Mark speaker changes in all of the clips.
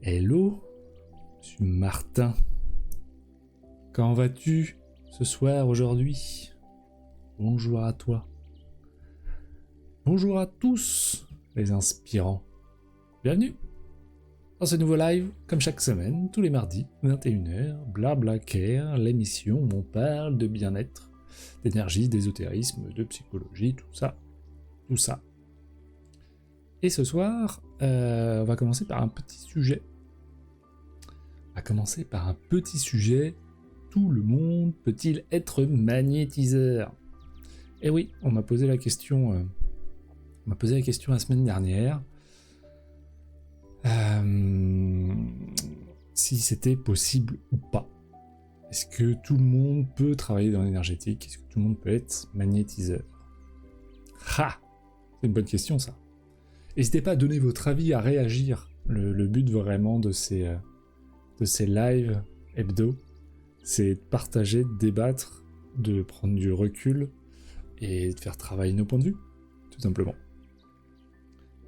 Speaker 1: Hello, monsieur Martin. Comment vas-tu ce soir, aujourd'hui? Bonjour à toi. Bonjour à tous, les inspirants. Bienvenue dans ce nouveau live, comme chaque semaine, tous les mardis, 21h, Blablacar, l'émission où on parle de bien-être, d'énergie, d'ésotérisme, de psychologie, tout ça. Et ce soir, on va commencer par un petit sujet. Tout le monde peut-il être magnétiseur? Eh oui, on m'a posé la question la semaine dernière. Si c'était possible ou pas. Est-ce que tout le monde peut travailler dans l'énergétique? Est-ce que tout le monde peut être magnétiseur? Ha! C'est une bonne question, ça. N'hésitez pas à donner votre avis, à réagir. Le but vraiment de ces lives hebdo, c'est de partager, de débattre, de prendre du recul et de faire travailler nos points de vue, tout simplement.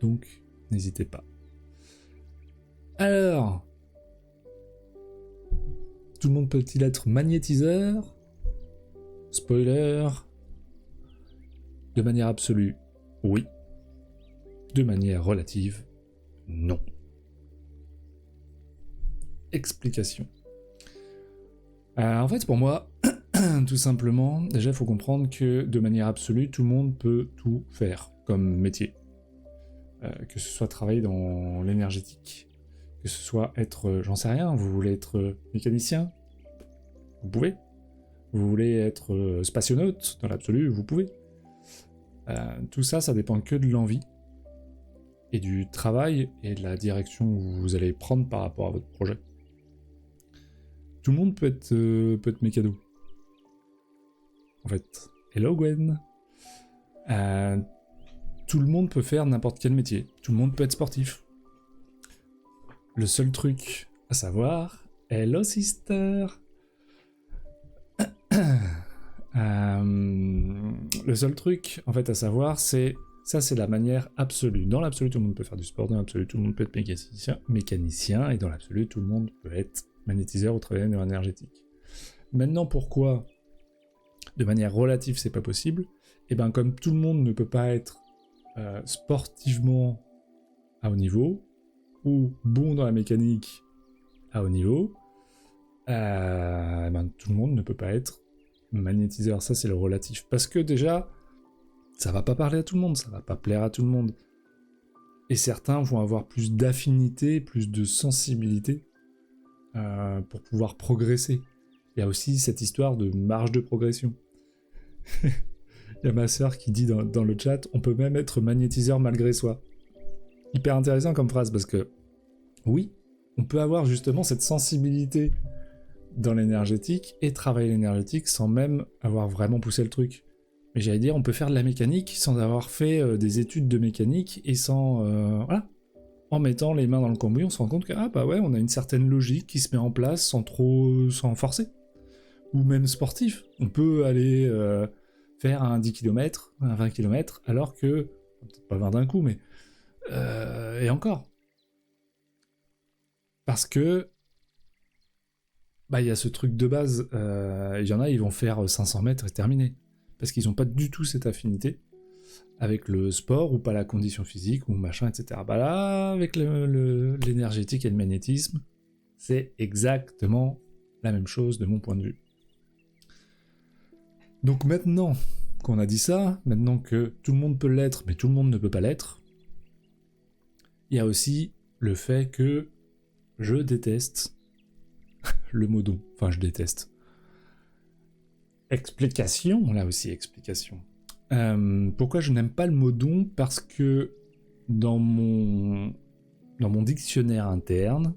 Speaker 1: Donc, n'hésitez pas. Alors, tout le monde peut-il être magnétiseur? Spoiler. De manière absolue, oui. De manière relative, non. Explication. En fait, pour moi, tout simplement, déjà, il faut comprendre que de manière absolue, tout le monde peut tout faire comme métier. Que ce soit travailler dans l'énergétique, que ce soit être, j'en sais rien, vous voulez être mécanicien, vous pouvez. Vous voulez être spationaute, dans l'absolu, vous pouvez. Tout ça, ça dépend que de l'envie, et du travail, et de la direction où vous allez prendre par rapport à votre projet. Tout le monde peut être mécano. En fait, hello Gwen. Tout le monde peut faire n'importe quel métier. Tout le monde peut être sportif. Le seul truc à savoir, hello sister. Le seul truc en fait à savoir, c'est la manière absolue. Dans l'absolu, tout le monde peut faire du sport. Dans l'absolu, tout le monde peut être mécanicien. Et dans l'absolu, tout le monde peut être magnétiseur ou travailler dans l'énergétique. Maintenant, pourquoi de manière relative c'est pas possible? Et bien comme tout le monde ne peut pas être sportivement à haut niveau ou bon dans la mécanique à haut niveau, tout le monde ne peut pas être magnétiseur. Ça c'est le relatif, parce que déjà ça va pas parler à tout le monde, ça va pas plaire à tout le monde, et certains vont avoir plus d'affinité, plus de sensibilité pour pouvoir progresser. Il y a aussi cette histoire de marge de progression. Il y a ma sœur qui dit dans le chat, on peut même être magnétiseur malgré soi. Hyper intéressant comme phrase, parce que oui, on peut avoir justement cette sensibilité dans l'énergétique et travailler l'énergétique sans même avoir vraiment poussé le truc. Mais j'allais dire, on peut faire de la mécanique sans avoir fait des études de mécanique et sans... voilà. En mettant les mains dans le cambouis, on se rend compte que on a une certaine logique qui se met en place sans forcer. Ou même sportif. On peut aller faire un 10 km, un 20 km, alors que... Peut-être pas 20 d'un coup, mais... et encore. Parce que... il y a ce truc de base. Il y en a, ils vont faire 500 mètres et terminer. Parce qu'ils n'ont pas du tout cette affinité avec le sport, ou pas la condition physique, ou machin, etc. Là, avec l'énergétique et le magnétisme, c'est exactement la même chose de mon point de vue. Donc maintenant qu'on a dit ça, maintenant que tout le monde peut l'être, mais tout le monde ne peut pas l'être, il y a aussi le fait que je déteste le mot don. Enfin, je déteste. Explication, là aussi, explication. Pourquoi je n'aime pas le mot don? Parce que dans mon dictionnaire interne,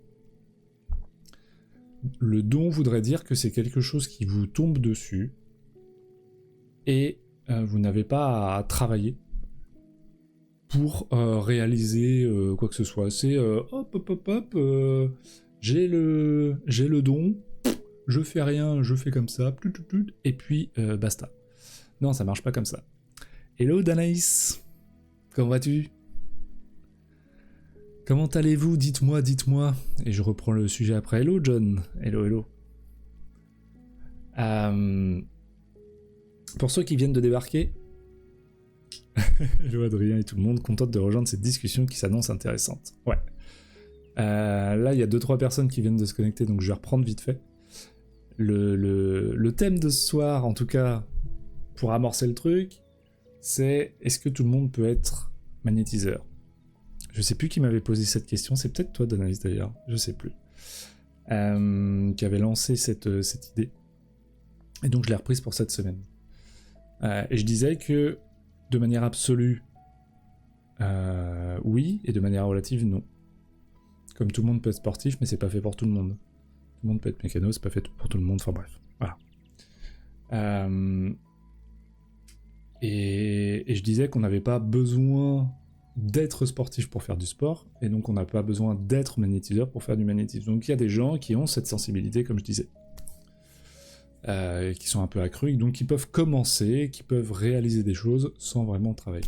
Speaker 1: le don voudrait dire que c'est quelque chose qui vous tombe dessus et vous n'avez pas à travailler pour réaliser quoi que ce soit. C'est j'ai le don, je fais rien, je fais comme ça, et puis basta. Non, ça marche pas comme ça. Hello Danaïs, comment vas-tu? Comment allez-vous? Dites-moi, dites-moi. Et je reprends le sujet après. Hello John. Hello, hello. Pour ceux qui viennent de débarquer, hello Adrien et tout le monde, contente de rejoindre cette discussion qui s'annonce intéressante. Ouais. Là, il y a 2-3 personnes qui viennent de se connecter, donc je vais reprendre vite fait. Le thème de ce soir, en tout cas, pour amorcer le truc, c'est est-ce que tout le monde peut être magnétiseur? Je sais plus qui m'avait posé cette question, c'est peut-être toi, Donalis d'ailleurs, je sais plus, qui avait lancé cette idée. Et donc je l'ai reprise pour cette semaine. Et je disais que de manière absolue, oui, et de manière relative, non. Comme tout le monde peut être sportif, mais c'est pas fait pour tout le monde. Tout le monde peut être mécano, c'est pas fait pour tout le monde, enfin bref, voilà. Et je disais qu'on n'avait pas besoin d'être sportif pour faire du sport, et donc on n'a pas besoin d'être magnétiseur pour faire du magnétisme. Donc il y a des gens qui ont cette sensibilité, comme je disais, qui sont un peu accrus, donc qui peuvent commencer, qui peuvent réaliser des choses sans vraiment travailler.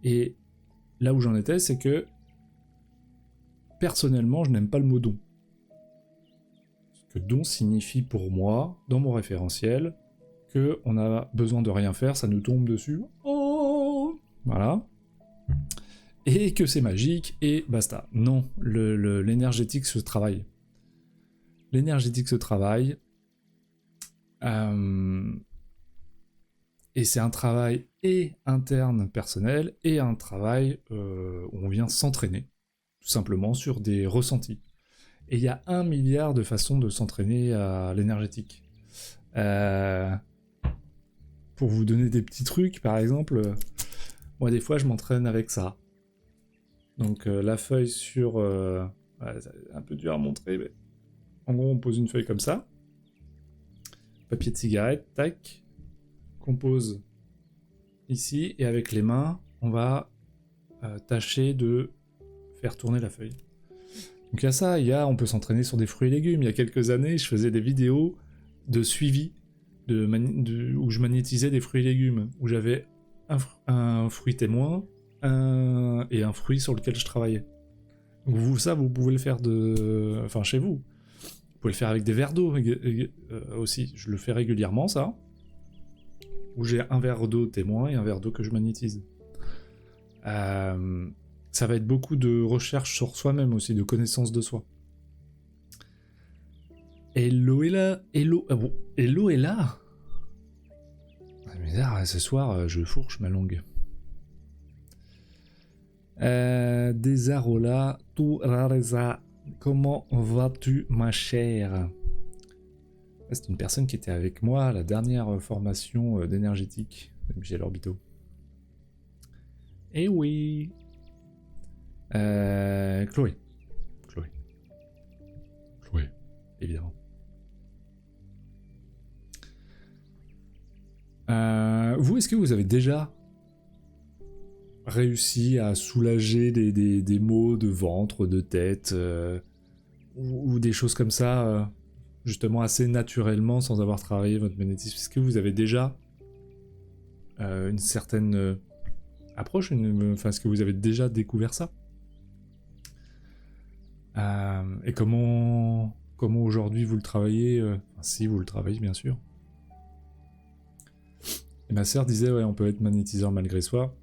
Speaker 1: Et là où j'en étais, c'est que personnellement, je n'aime pas le mot don. Ce que don signifie pour moi, dans mon référentiel, qu'on a besoin de rien faire, ça nous tombe dessus. Oh, voilà. Et que c'est magique, et basta. Non, l'énergétique se travaille. L'énergétique se travaille. Et c'est un travail et interne personnel, et un travail où on vient s'entraîner, tout simplement sur des ressentis. Et il y a 1 milliard de façons de s'entraîner à l'énergétique. Pour vous donner des petits trucs, par exemple, moi des fois je m'entraîne avec ça. Donc la feuille sur... c'est un peu dur à montrer, mais en gros on pose une feuille comme ça. Papier de cigarette, tac. Qu'on pose ici, et avec les mains, on va tâcher de faire tourner la feuille. Donc il y a ça, on peut s'entraîner sur des fruits et légumes. Il y a quelques années, je faisais des vidéos de suivi, où je magnétisais des fruits et légumes, où j'avais un fruit témoin, et un fruit sur lequel je travaillais. Donc vous pouvez le faire chez vous. Vous pouvez le faire avec des verres d'eau aussi. Je le fais régulièrement, ça. Où j'ai un verre d'eau témoin et un verre d'eau que je magnétise. Ça va être beaucoup de recherche sur soi-même aussi, de connaissance de soi. Hello est là. Hello. Ah bon, Hello est là. C'est bizarre, ce soir, je fourche ma langue. Desarola, tu rareza. Comment vas-tu, ma chère? C'est une personne qui était avec moi à la dernière formation d'énergétique de Michel Orbito. Eh oui. Chloé, évidemment. Vous, est-ce que vous avez déjà réussi à soulager des maux de ventre, de tête, ou des choses comme ça, justement assez naturellement, sans avoir travaillé votre magnétisme? Est-ce que vous avez déjà une certaine approche, est-ce que vous avez déjà découvert ça? Et comment aujourd'hui vous le travaillez, si vous le travaillez bien sûr. Et ma sœur disait on peut être magnétiseur malgré soi.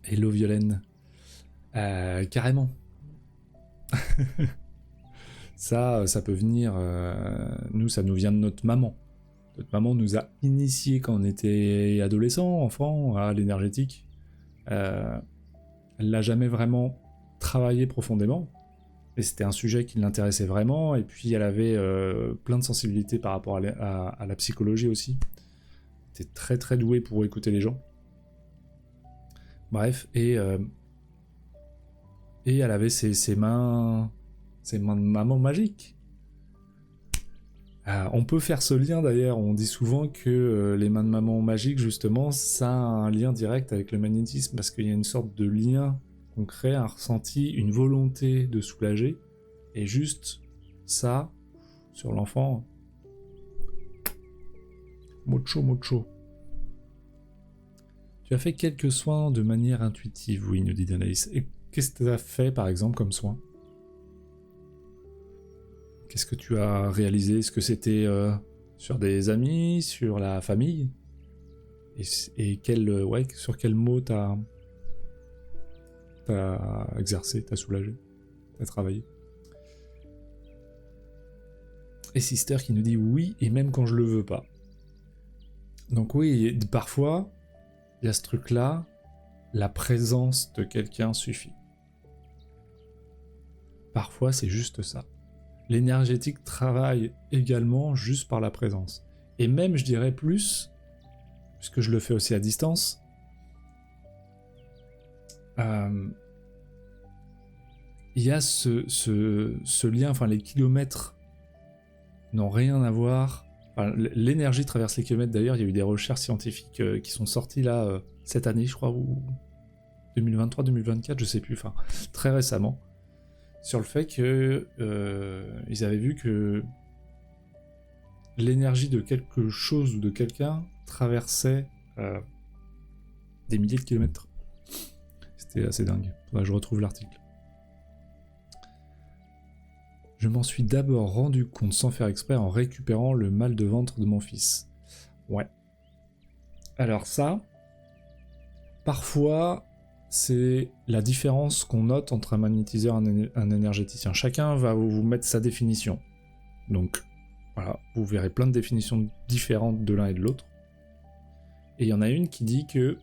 Speaker 1: Hello Violaine. Carrément. ça peut venir, nous ça nous vient de notre maman. Notre maman nous a initiés quand on était adolescent, enfant, à l'énergétique. Elle l'a jamais vraiment travaillé profondément. Et c'était un sujet qui l'intéressait vraiment, et puis elle avait plein de sensibilité par rapport à la psychologie aussi. Elle était très très douée pour écouter les gens. Bref, et elle avait ses mains de maman magique. On peut faire ce lien d'ailleurs, on dit souvent que les mains de maman magique, justement, ça a un lien direct avec le magnétisme, parce qu'il y a une sorte de lien on crée, un ressenti, une volonté de soulager, et juste ça, sur l'enfant, mocho. Tu as fait quelques soins de manière intuitive, oui, nous dit Danaïs. Et Qu'est-ce que tu as fait, par exemple, comme soin? Qu'est-ce que tu as réalisé? Est-ce que c'était sur des amis, sur la famille? Et sur quel mot t'as exercé, t'as soulagé, t'as travaillé? Et Sister qui nous dit oui, et même quand je le veux pas. Donc oui, parfois, il y a ce truc-là, la présence de quelqu'un suffit. Parfois, c'est juste ça. L'énergétique travaille également juste par la présence. Et même, je dirais plus, puisque je le fais aussi à distance, il y a ce lien, enfin les kilomètres n'ont rien à voir. Enfin, l'énergie traverse les kilomètres, d'ailleurs, il y a eu des recherches scientifiques qui sont sorties là, cette année, je crois, ou 2023-2024, je sais plus, enfin, très récemment, sur le fait que ils avaient vu que l'énergie de quelque chose ou de quelqu'un traversait des milliers de kilomètres. C'était assez dingue. Faudrait que je retrouve l'article. Je m'en suis d'abord rendu compte sans faire exprès en récupérant le mal de ventre de mon fils. Ouais. Alors ça, parfois, c'est la différence qu'on note entre un magnétiseur et un énergéticien. Chacun va vous mettre sa définition. Donc, voilà, vous verrez plein de définitions différentes de l'un et de l'autre. Et il y en a une qui dit que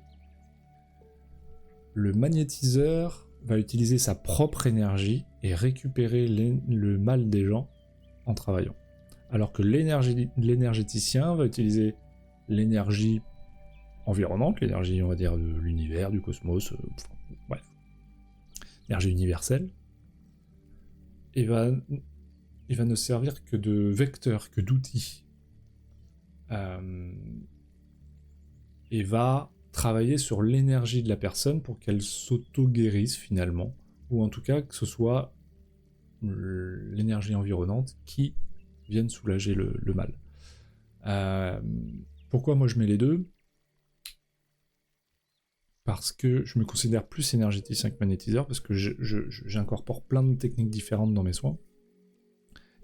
Speaker 1: le magnétiseur va utiliser sa propre énergie et récupérer le mal des gens en travaillant. Alors que l'énergéticien va utiliser l'énergie environnante, l'énergie, on va dire, de l'univers, du cosmos, bref, l'énergie universelle, et il va ne servir que de vecteur, que d'outil. Et va travailler sur l'énergie de la personne pour qu'elle s'auto-guérisse finalement, ou en tout cas que ce soit l'énergie environnante qui vienne soulager le mal. Pourquoi moi je mets les deux? Parce que je me considère plus énergéticien que magnétiseur, parce que j'incorpore plein de techniques différentes dans mes soins.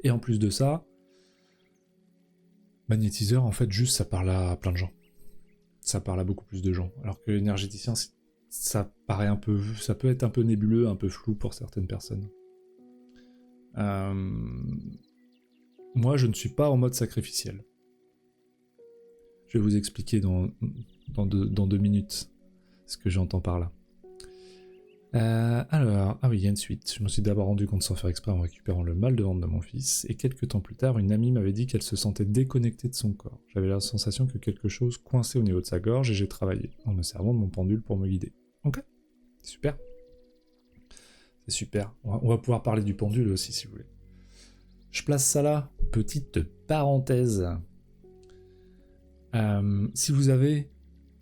Speaker 1: Et en plus de ça, magnétiseur, en fait, juste ça parle à plein de gens. Ça parle à beaucoup plus de gens. Alors que l'énergéticien, ça paraît un peu, ça peut être un peu nébuleux, un peu flou pour certaines personnes. Moi, je ne suis pas en mode sacrificiel. Je vais vous expliquer dans 2 minutes ce que j'entends par là. Ah oui, il y a une suite. Je me suis d'abord rendu compte sans faire exprès en récupérant le mal de ventre de mon fils, et quelques temps plus tard, une amie m'avait dit qu'elle se sentait déconnectée de son corps. J'avais la sensation que quelque chose coinçait au niveau de sa gorge, et j'ai travaillé, en me servant de mon pendule pour me guider. Ok, super. C'est super. On va pouvoir parler du pendule aussi, si vous voulez. Je place ça là, petite parenthèse. Si vous avez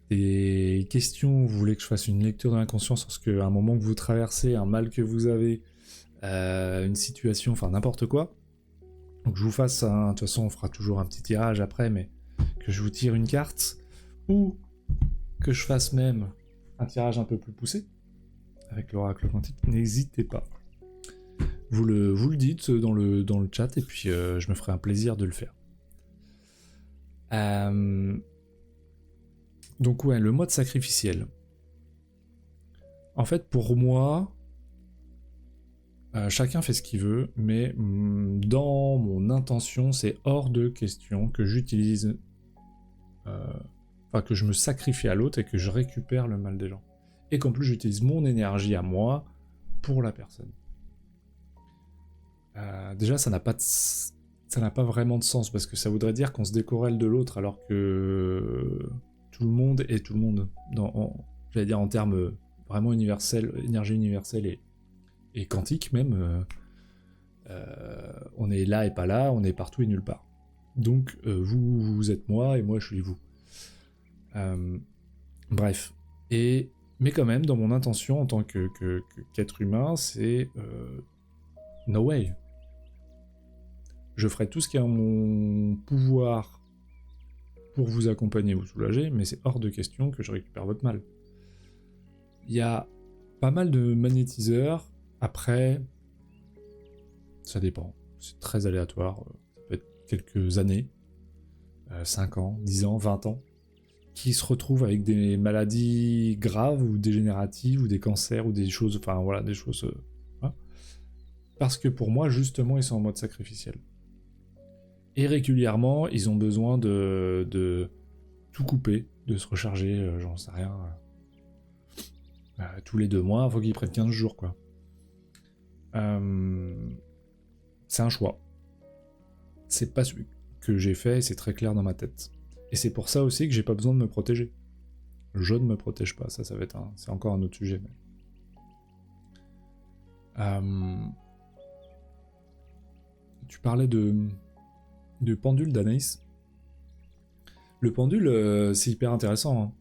Speaker 1: des questions, vous voulez que je fasse une lecture de l'inconscient sur ce qu'à un moment que vous traversez, un mal que vous avez, une situation, enfin n'importe quoi, donc je vous fasse de toute façon on fera toujours un petit tirage après, mais que je vous tire une carte, ou que je fasse même un tirage un peu plus poussé, avec l'oracle quantique, n'hésitez pas. Vous le dites dans le chat, et puis je me ferai un plaisir de le faire. Donc ouais, le mode sacrificiel. En fait, pour moi, chacun fait ce qu'il veut, mais dans mon intention, c'est hors de question que j'utilise... Enfin, que je me sacrifie à l'autre et que je récupère le mal des gens. Et qu'en plus, j'utilise mon énergie à moi pour la personne. Déjà, ça n'a pas vraiment de sens, parce que ça voudrait dire qu'on se décorrèle de l'autre, alors que tout le monde est tout le monde. J'allais dire en termes vraiment universels, énergie universelle et quantique même. On est là et pas là, on est partout et nulle part. Donc vous êtes moi et moi je suis vous. Bref. Mais quand même, dans mon intention en tant qu'être humain, c'est no way. Je ferai tout ce qui est en mon pouvoir pour vous accompagner, vous soulager, mais c'est hors de question que je récupère votre mal. Il y a pas mal de magnétiseurs. Après, ça dépend. C'est très aléatoire. Ça peut être quelques années, 5 ans, 10 ans, 20 ans, qui se retrouvent avec des maladies graves ou dégénératives ou des cancers ou des choses, enfin voilà, des choses... hein. Parce que pour moi, justement, ils sont en mode sacrificiel. Et régulièrement, ils ont besoin de tout couper, de se recharger, j'en sais rien. Tous les 2 mois, il faut qu'ils prennent 15 jours, quoi. C'est un choix. C'est pas celui que j'ai fait et c'est très clair dans ma tête. Et c'est pour ça aussi que j'ai pas besoin de me protéger. Je ne me protège pas, ça va être c'est encore un autre sujet. Mais... Tu parlais de pendule d'Anaïs. Le pendule, c'est hyper intéressant.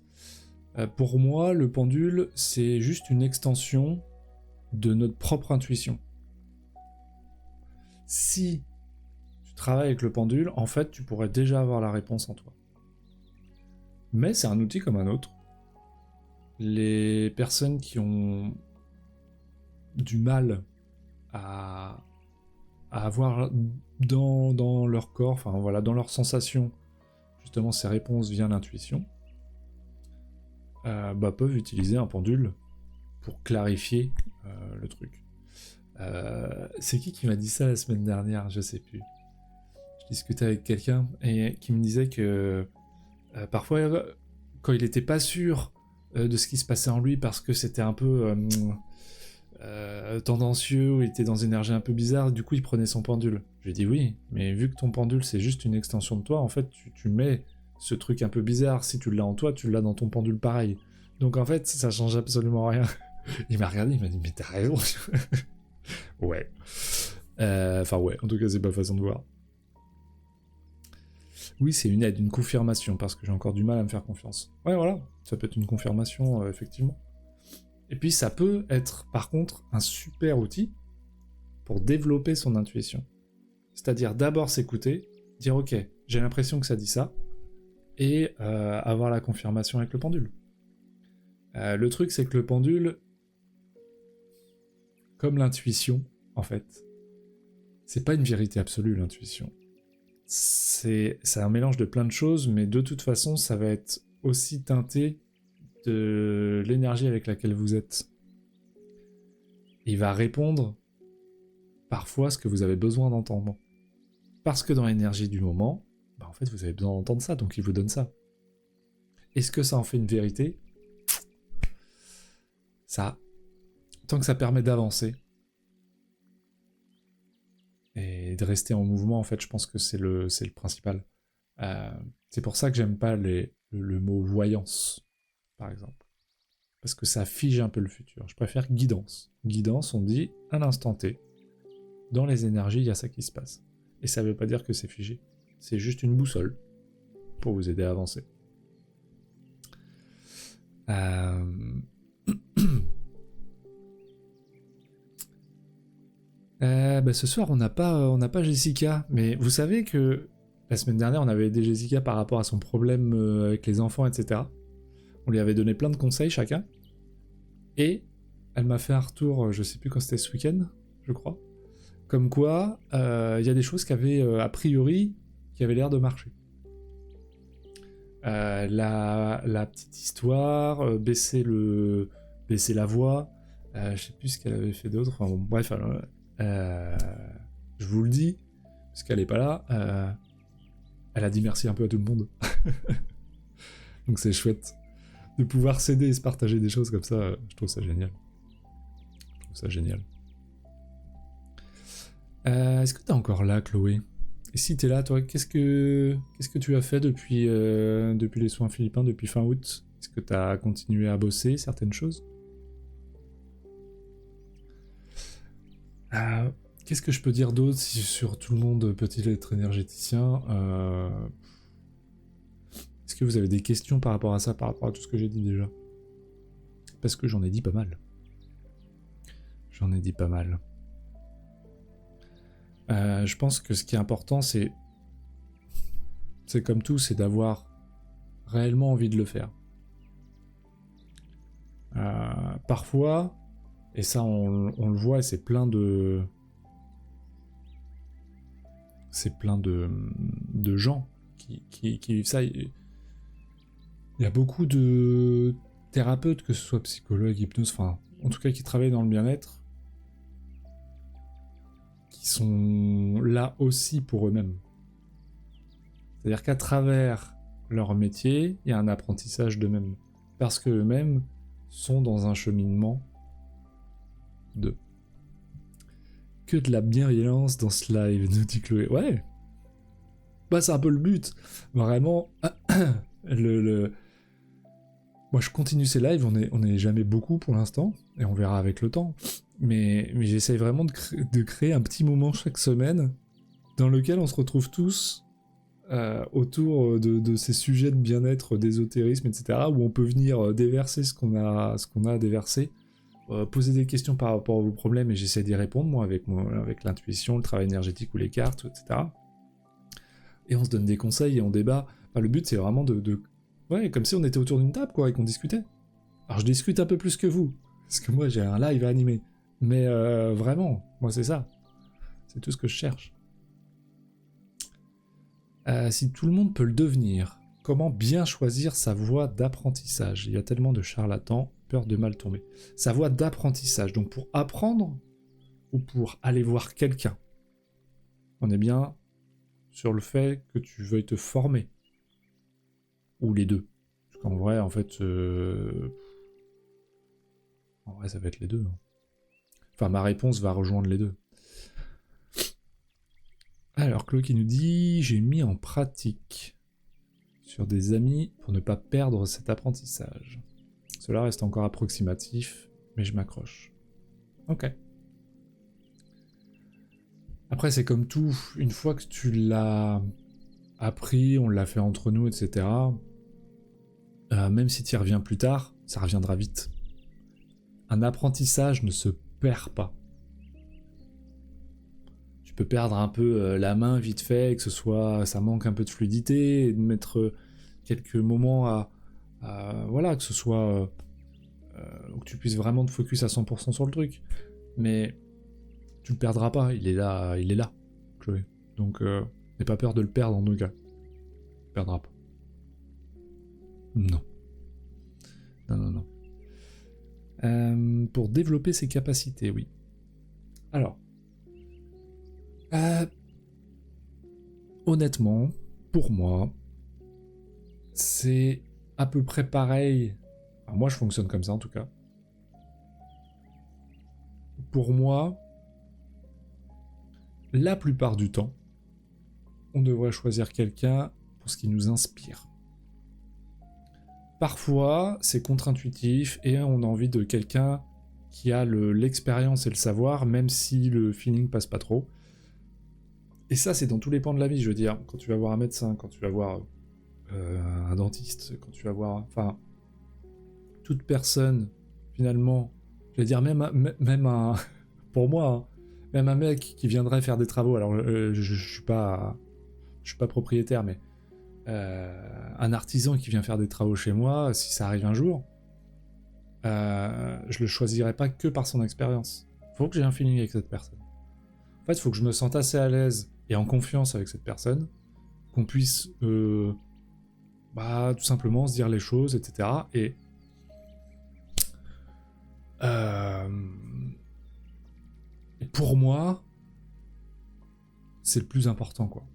Speaker 1: Hein. Pour moi, le pendule, c'est juste une extension de notre propre intuition. Si tu travailles avec le pendule, en fait, tu pourrais déjà avoir la réponse en toi. Mais c'est un outil comme un autre. Les personnes qui ont du mal à avoir dans leur corps, enfin voilà, dans leurs sensations, justement ces réponses via l'intuition, peuvent utiliser un pendule pour clarifier le truc. C'est qui m'a dit ça la semaine dernière? Je sais plus. Je discutais avec quelqu'un et qui me disait que parfois, quand il était pas sûr de ce qui se passait en lui parce que c'était un peu tendancieux, ou il était dans une énergie un peu bizarre, du coup il prenait son pendule. Je lui ai dit oui, mais vu que ton pendule c'est juste une extension de toi, en fait tu mets ce truc un peu bizarre, si tu l'as en toi, tu l'as dans ton pendule pareil. Donc en fait ça change absolument rien. Il m'a regardé, il m'a dit mais t'as raison. Ouais. Enfin ouais, en tout cas c'est pas façon de voir. Oui, c'est une aide, une confirmation, parce que j'ai encore du mal à me faire confiance. Ouais, voilà, ça peut être une confirmation, effectivement. Et puis ça peut être, par contre, un super outil pour développer son intuition. C'est-à-dire d'abord s'écouter, dire ok, j'ai l'impression que ça dit ça, et avoir la confirmation avec le pendule. Le truc, c'est que le pendule, comme l'intuition, en fait, c'est pas une vérité absolue, l'intuition. C'est un mélange de plein de choses, mais de toute façon, ça va être aussi teinté de l'énergie avec laquelle vous êtes. Il va répondre parfois ce que vous avez besoin d'entendre. Parce que dans l'énergie du moment, en fait, vous avez besoin d'entendre ça, donc il vous donne ça. Est-ce que ça en fait une vérité? Ça, tant que ça permet d'avancer et de rester en mouvement, en fait, je pense que c'est le principal. C'est pour ça que j'aime pas le mot voyance, par exemple. Parce que ça fige un peu le futur. Je préfère guidance. Guidance, on dit à l'instant T. Dans les énergies, il y a ça qui se passe. Et ça veut pas dire que c'est figé. C'est juste une boussole pour vous aider à avancer. Ce soir, on n'a pas Jessica. Mais vous savez que la semaine dernière, on avait aidé Jessica par rapport à son problème avec les enfants, etc. On lui avait donné plein de conseils chacun. Et elle m'a fait un retour, je sais plus quand c'était ce week-end, je crois. Comme quoi, il y a des choses qui avaient, a priori, qui avaient l'air de marcher. La petite histoire, baisser la voix, je sais plus ce qu'elle avait fait d'autre, enfin bon, bref, je vous le dis, parce qu'elle est pas là, elle a dit merci un peu à tout le monde. Donc c'est chouette. De pouvoir s'aider et se partager des choses comme ça, je trouve ça génial. Est-ce que t'es encore là, Chloé? Et si t'es là, toi, qu'est-ce que tu as fait depuis les soins philippins, depuis fin août? Est-ce que t'as continué à bosser certaines choses? Qu'est-ce que je peux dire d'autre si sur tout le monde peut-il être énergéticien? Est-ce que vous avez des questions par rapport à ça, par rapport à tout ce que j'ai dit déjà? Parce que j'en ai dit pas mal. Je pense que ce qui est important, c'est comme tout, c'est d'avoir réellement envie de le faire. Parfois, Et ça, on le voit, et c'est plein de... C'est plein de gens qui vivent ça. Il y a beaucoup de thérapeutes, que ce soit psychologues, hypnose, enfin, en tout cas qui travaillent dans le bien-être, qui sont là aussi pour eux-mêmes. C'est-à-dire qu'à travers leur métier, il y a un apprentissage d'eux-mêmes. Parce qu'eux-mêmes sont dans un cheminement de... Que de la bienveillance dans ce live, nous dit Chloé. Ouais, bah c'est un peu le but. Vraiment, moi je continue ces lives, on est jamais beaucoup pour l'instant, et on verra avec le temps. Mais j'essaye vraiment de créer un petit moment chaque semaine dans lequel on se retrouve tous autour de ces sujets de bien-être, d'ésotérisme, etc., où on peut venir déverser ce qu'on a à déverser, poser des questions par rapport à vos problèmes, et j'essaie d'y répondre, moi, avec l'intuition, le travail énergétique ou les cartes, etc. Et on se donne des conseils et on débat. Enfin, le but, c'est vraiment ouais, comme si on était autour d'une table, quoi, et qu'on discutait. Alors, je discute un peu plus que vous, parce que moi, j'ai un live à animer. Mais vraiment, moi, c'est ça. C'est tout ce que je cherche. Si tout le monde peut le devenir, comment bien choisir sa voie d'apprentissage? Il y a tellement de charlatans, peur de mal tomber. Sa voie d'apprentissage, donc pour apprendre ou pour aller voir quelqu'un? On est bien sur le fait que tu veuilles te former. Ou les deux. Parce qu'en vrai, en fait... En vrai, ça va être les deux. Enfin, ma réponse va rejoindre les deux. Alors, Chloé qui nous dit « J'ai mis en pratique sur des amis pour ne pas perdre cet apprentissage. Cela reste encore approximatif, mais je m'accroche. » Ok. Après, c'est comme tout. Une fois que tu l'as appris, on l'a fait entre nous, etc., même si tu y reviens plus tard, ça reviendra vite. Un apprentissage ne se perd pas. Tu peux perdre un peu la main vite fait, que ça manque un peu de fluidité, et de mettre quelques moments voilà, que ce soit que tu puisses vraiment te focus à 100% sur le truc. Mais tu le perdras pas, il est là, Chloé. Donc n'aie pas peur de le perdre en tout cas. Tu le perdras pas. Non. Non. Pour développer ses capacités, oui. Alors, honnêtement, pour moi, c'est à peu près pareil. Alors moi, je fonctionne comme ça en tout cas. Pour moi, la plupart du temps, on devrait choisir quelqu'un pour ce qui nous inspire. Parfois, c'est contre-intuitif et on a envie de quelqu'un qui a l'expérience et le savoir, même si le feeling passe pas trop. Et ça, c'est dans tous les pans de la vie, je veux dire. Quand tu vas voir un médecin, quand tu vas voir un dentiste, quand tu vas voir... Enfin, toute personne, finalement, je vais dire même un... Pour moi, hein, même un mec qui viendrait faire des travaux, alors je suis pas propriétaire, mais un artisan qui vient faire des travaux chez moi, si ça arrive un jour, je le choisirais pas que par son expérience. Faut que j'ai un feeling avec cette personne. En fait, il faut que je me sente assez à l'aise et en confiance avec cette personne, qu'on puisse tout simplement se dire les choses, etc. Et pour moi, c'est le plus important, quoi.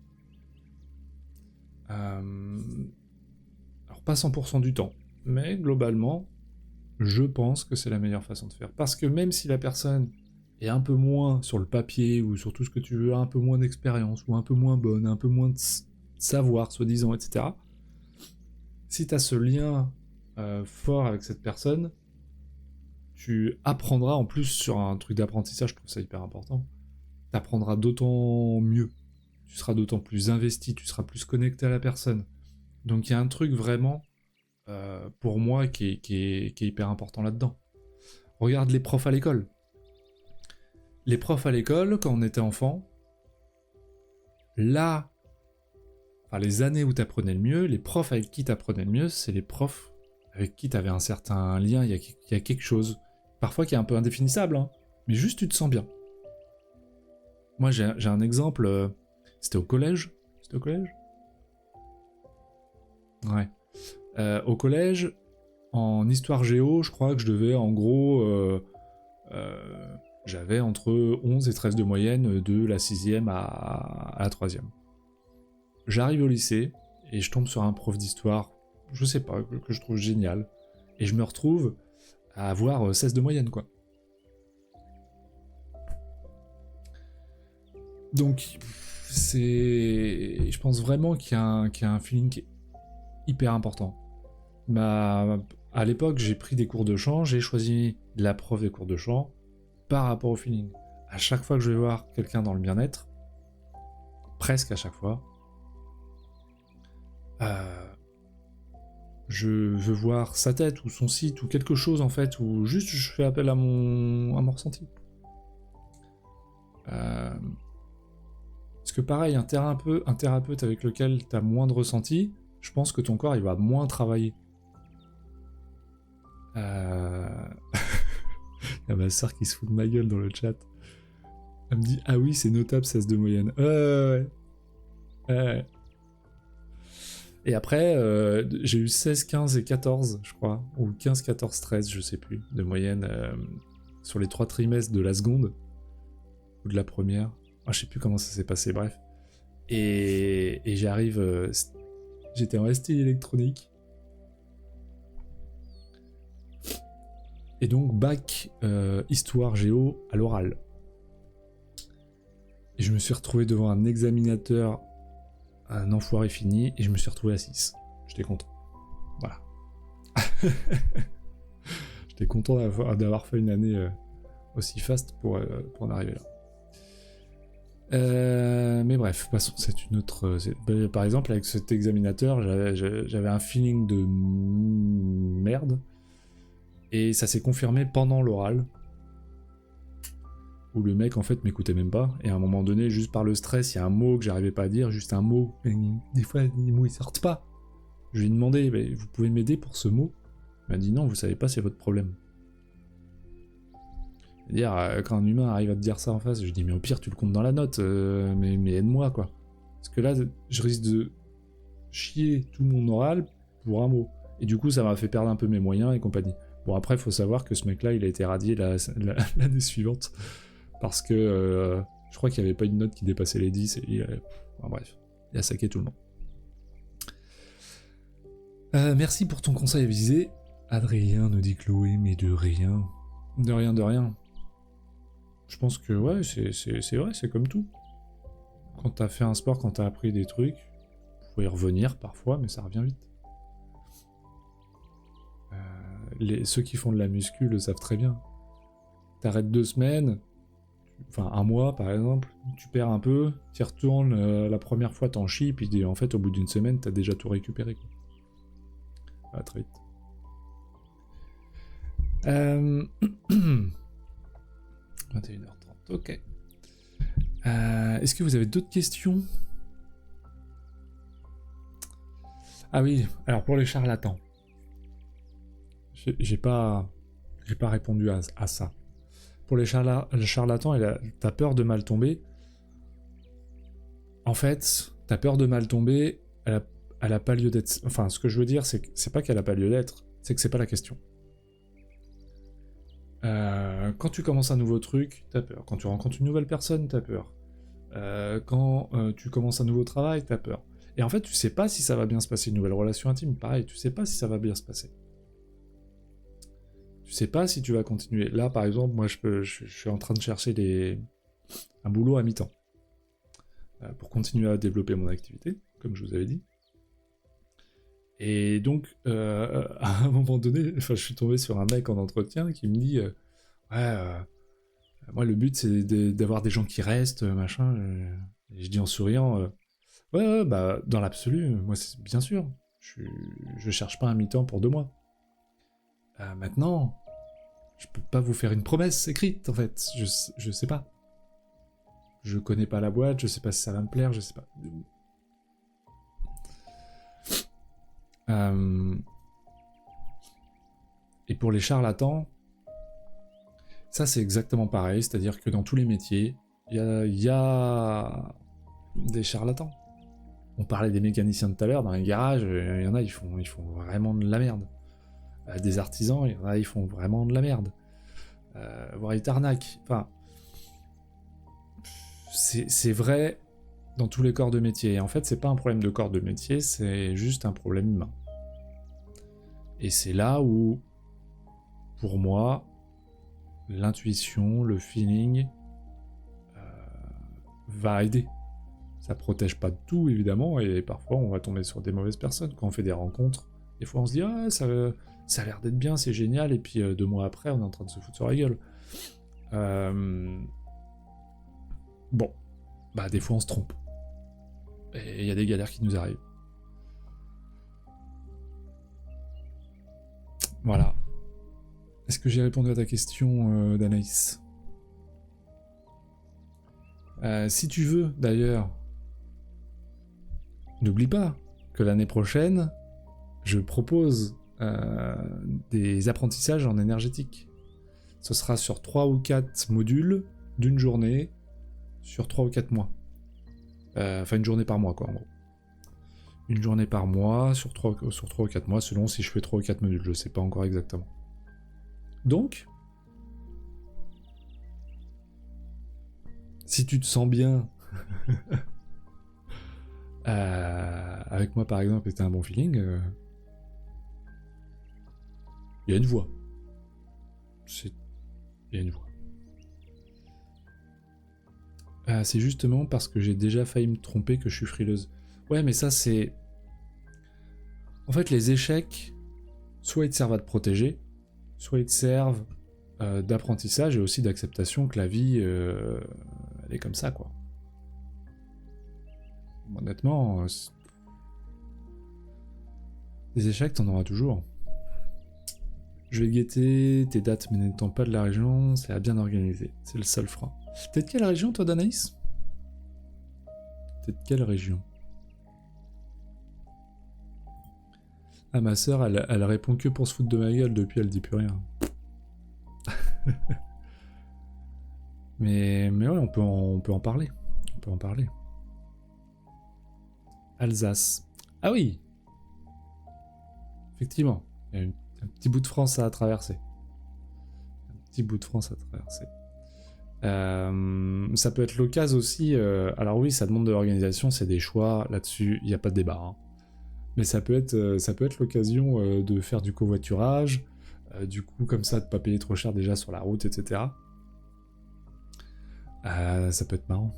Speaker 1: Alors pas 100% du temps, mais globalement, je pense que c'est la meilleure façon de faire. Parce que même si la personne est un peu moins sur le papier, ou sur tout ce que tu veux, un peu moins d'expérience, ou un peu moins bonne, un peu moins de savoir, soi-disant, etc., si tu as ce lien fort avec cette personne, tu apprendras, en plus sur un truc d'apprentissage, je trouve ça hyper important, tu apprendras d'autant mieux. Tu seras d'autant plus investi, tu seras plus connecté à la personne. Donc il y a un truc vraiment, pour moi, qui est hyper important là-dedans. Regarde les profs à l'école. Les profs à l'école, quand on était enfant, là, enfin les années où t'apprenais le mieux, les profs avec qui t'apprenais le mieux, c'est les profs avec qui t'avais un certain lien, il y a quelque chose. parfois qui est un peu indéfinissable, hein, mais juste tu te sens bien. Moi j'ai un exemple, c'était au collège. C'était au collège? Ouais. Au collège, en histoire géo, je crois que je devais en gros... j'avais entre 11 et 13 de moyenne de la 6ème à la 3ème. J'arrive au lycée et je tombe sur un prof d'histoire, je sais pas, que je trouve génial. Et je me retrouve à avoir 16 de moyenne, quoi. Donc, je pense vraiment qu'il y a un feeling qui est hyper important. À l'époque, j'ai pris des cours de chant, j'ai choisi la prof des cours de chant par rapport au feeling. À chaque fois que je vais voir quelqu'un dans le bien-être, presque à chaque fois, je veux voir sa tête ou son site ou quelque chose en fait, ou juste je fais appel à mon ressenti. Parce que pareil, un thérapeute avec lequel tu as moins de ressenti, je pense que ton corps il va moins travailler. Il y a ma soeur qui se fout de ma gueule dans le chat. Elle me dit ah oui c'est notable 16 de moyenne. Ouais. Et après, j'ai eu 16, 15 et 14, je crois, ou 15, 14, 13, je sais plus, de moyenne sur les 3 trimestres de la seconde, ou de la première. Je sais plus comment ça s'est passé, bref. Et j'arrive, j'étais en STI électronique. Et donc, bac histoire géo à l'oral. Et je me suis retrouvé devant un examinateur, un enfoiré fini, et je me suis retrouvé à 6. J'étais content. Voilà. J'étais content d'avoir fait une année aussi fast pour en arriver là. Mais bref, passons, c'est une autre... par exemple, avec cet examinateur, j'avais un feeling de merde, et ça s'est confirmé pendant l'oral, où le mec en fait m'écoutait même pas, et à un moment donné, juste par le stress, il y a un mot que j'arrivais pas à dire, juste un mot, et des fois les mots ils sortent pas. Je lui ai demandé, vous pouvez m'aider pour ce mot? Il m'a dit non, vous savez pas, c'est votre problème. C'est-à-dire, quand un humain arrive à te dire ça en face, je dis mais au pire tu le comptes dans la note, mais aide-moi quoi. Parce que là, je risque de chier tout mon oral pour un mot. Et du coup, ça m'a fait perdre un peu mes moyens et compagnie. Bon, après, il faut savoir que ce mec-là, il a été radié l'année suivante. Parce que je crois qu'il n'y avait pas une note qui dépassait les 10. Et bref, il a saqué tout le monde. Merci pour ton conseil avisé. Adrien, nous dit Chloé, mais de rien. De rien, de rien. Je pense que ouais, c'est vrai, c'est comme tout. Quand t'as fait un sport, quand t'as appris des trucs, faut y revenir parfois, mais ça revient vite. Ceux qui font de la muscu le savent très bien. T'arrêtes 2 semaines, enfin un mois par exemple, tu perds un peu, t'y retournes, la première fois t'en chies, puis en fait au bout d'une semaine t'as déjà tout récupéré quoi. Ah, très vite. 21h30, ok. Est-ce que vous avez d'autres questions? Ah oui, alors pour les charlatans. J'ai pas répondu à ça. Pour les charlatans, t'as peur de mal tomber. En fait, ta peur de mal tomber, elle a pas lieu d'être... Enfin, ce que je veux dire, c'est pas qu'elle a pas lieu d'être, c'est que c'est pas la question. Quand tu commences un nouveau truc, t'as peur. Quand tu rencontres une nouvelle personne, t'as peur. Quand tu commences un nouveau travail, t'as peur. Et en fait, tu sais pas si ça va bien se passer. Une nouvelle relation intime, pareil, tu sais pas si ça va bien se passer. Tu sais pas si tu vas continuer. Là, par exemple, moi, je suis en train de chercher un boulot à mi-temps pour continuer à développer mon activité, comme je vous avais dit. Et donc, à un moment donné, je suis tombé sur un mec en entretien qui me dit moi, le but, c'est d'avoir des gens qui restent, machin. Et je dis en souriant ouais, bah, dans l'absolu, moi, c'est bien sûr. Je cherche pas un mi-temps pour 2 mois. Maintenant, je peux pas vous faire une promesse écrite, en fait. Je sais pas. Je connais pas la boîte, je sais pas si ça va me plaire, je sais pas. Et pour les charlatans, Ça, c'est exactement pareil, c'est-à-dire que dans tous les métiers, il y a des charlatans. On parlait des mécaniciens tout à l'heure, dans les garages, il y en a, ils font vraiment de la merde. Des artisans, il y en a, ils font vraiment de la merde. Voire ils t'arnaquent. Enfin, c'est vrai dans tous les corps de métier. Et en fait, c'est pas un problème de corps de métier, c'est juste un problème humain. Et c'est là où, pour moi, l'intuition, le feeling va aider. Ça protège pas de tout, évidemment, et parfois on va tomber sur des mauvaises personnes. Quand on fait des rencontres, des fois on se dit « Ah, ça a l'air d'être bien, c'est génial », et puis 2 mois après, on est en train de se foutre sur la gueule. Bon, bah des fois on se trompe. Et il y a des galères qui nous arrivent. Voilà. Est-ce que j'ai répondu à ta question, d'Anaïs? Si tu veux, d'ailleurs, n'oublie pas que l'année prochaine, je propose des apprentissages en énergétique. Ce sera sur 3 ou 4 modules d'une journée sur 3 ou 4 mois. Enfin, une journée par mois, quoi, en gros. Une journée par mois sur 3 ou 4 mois, selon si je fais 3 ou 4 modules, je sais pas encore exactement. Donc, si tu te sens bien avec moi, par exemple, et t'as un bon feeling, il y a une voie. Il y a une voie. C'est justement parce que j'ai déjà failli me tromper que je suis frileuse. Ouais, mais ça, c'est... En fait, les échecs, soit ils te servent à te protéger, soit ils te servent d'apprentissage et aussi d'acceptation que la vie, elle est comme ça, quoi. Honnêtement, des échecs, t'en auras toujours. Je vais guetter tes dates, mais n'étant pas de la région, c'est à bien organiser. C'est le seul frein. T'es de quelle région, toi, d'Anaïs? T'es de quelle région? Ah, ma sœur, elle répond que pour se foutre de ma gueule, depuis elle dit plus rien. mais ouais, on peut en parler. On peut en parler. Alsace. Ah oui! Effectivement, il y a un petit bout de France à traverser. Un petit bout de France à traverser. Ça peut être l'occasion aussi. Alors oui, ça demande de l'organisation, c'est des choix. Là-dessus, il n'y a pas de débat. Hein. Mais ça peut être l'occasion de faire du covoiturage. Du coup, comme ça, de pas payer trop cher déjà sur la route, etc. Ça peut être marrant.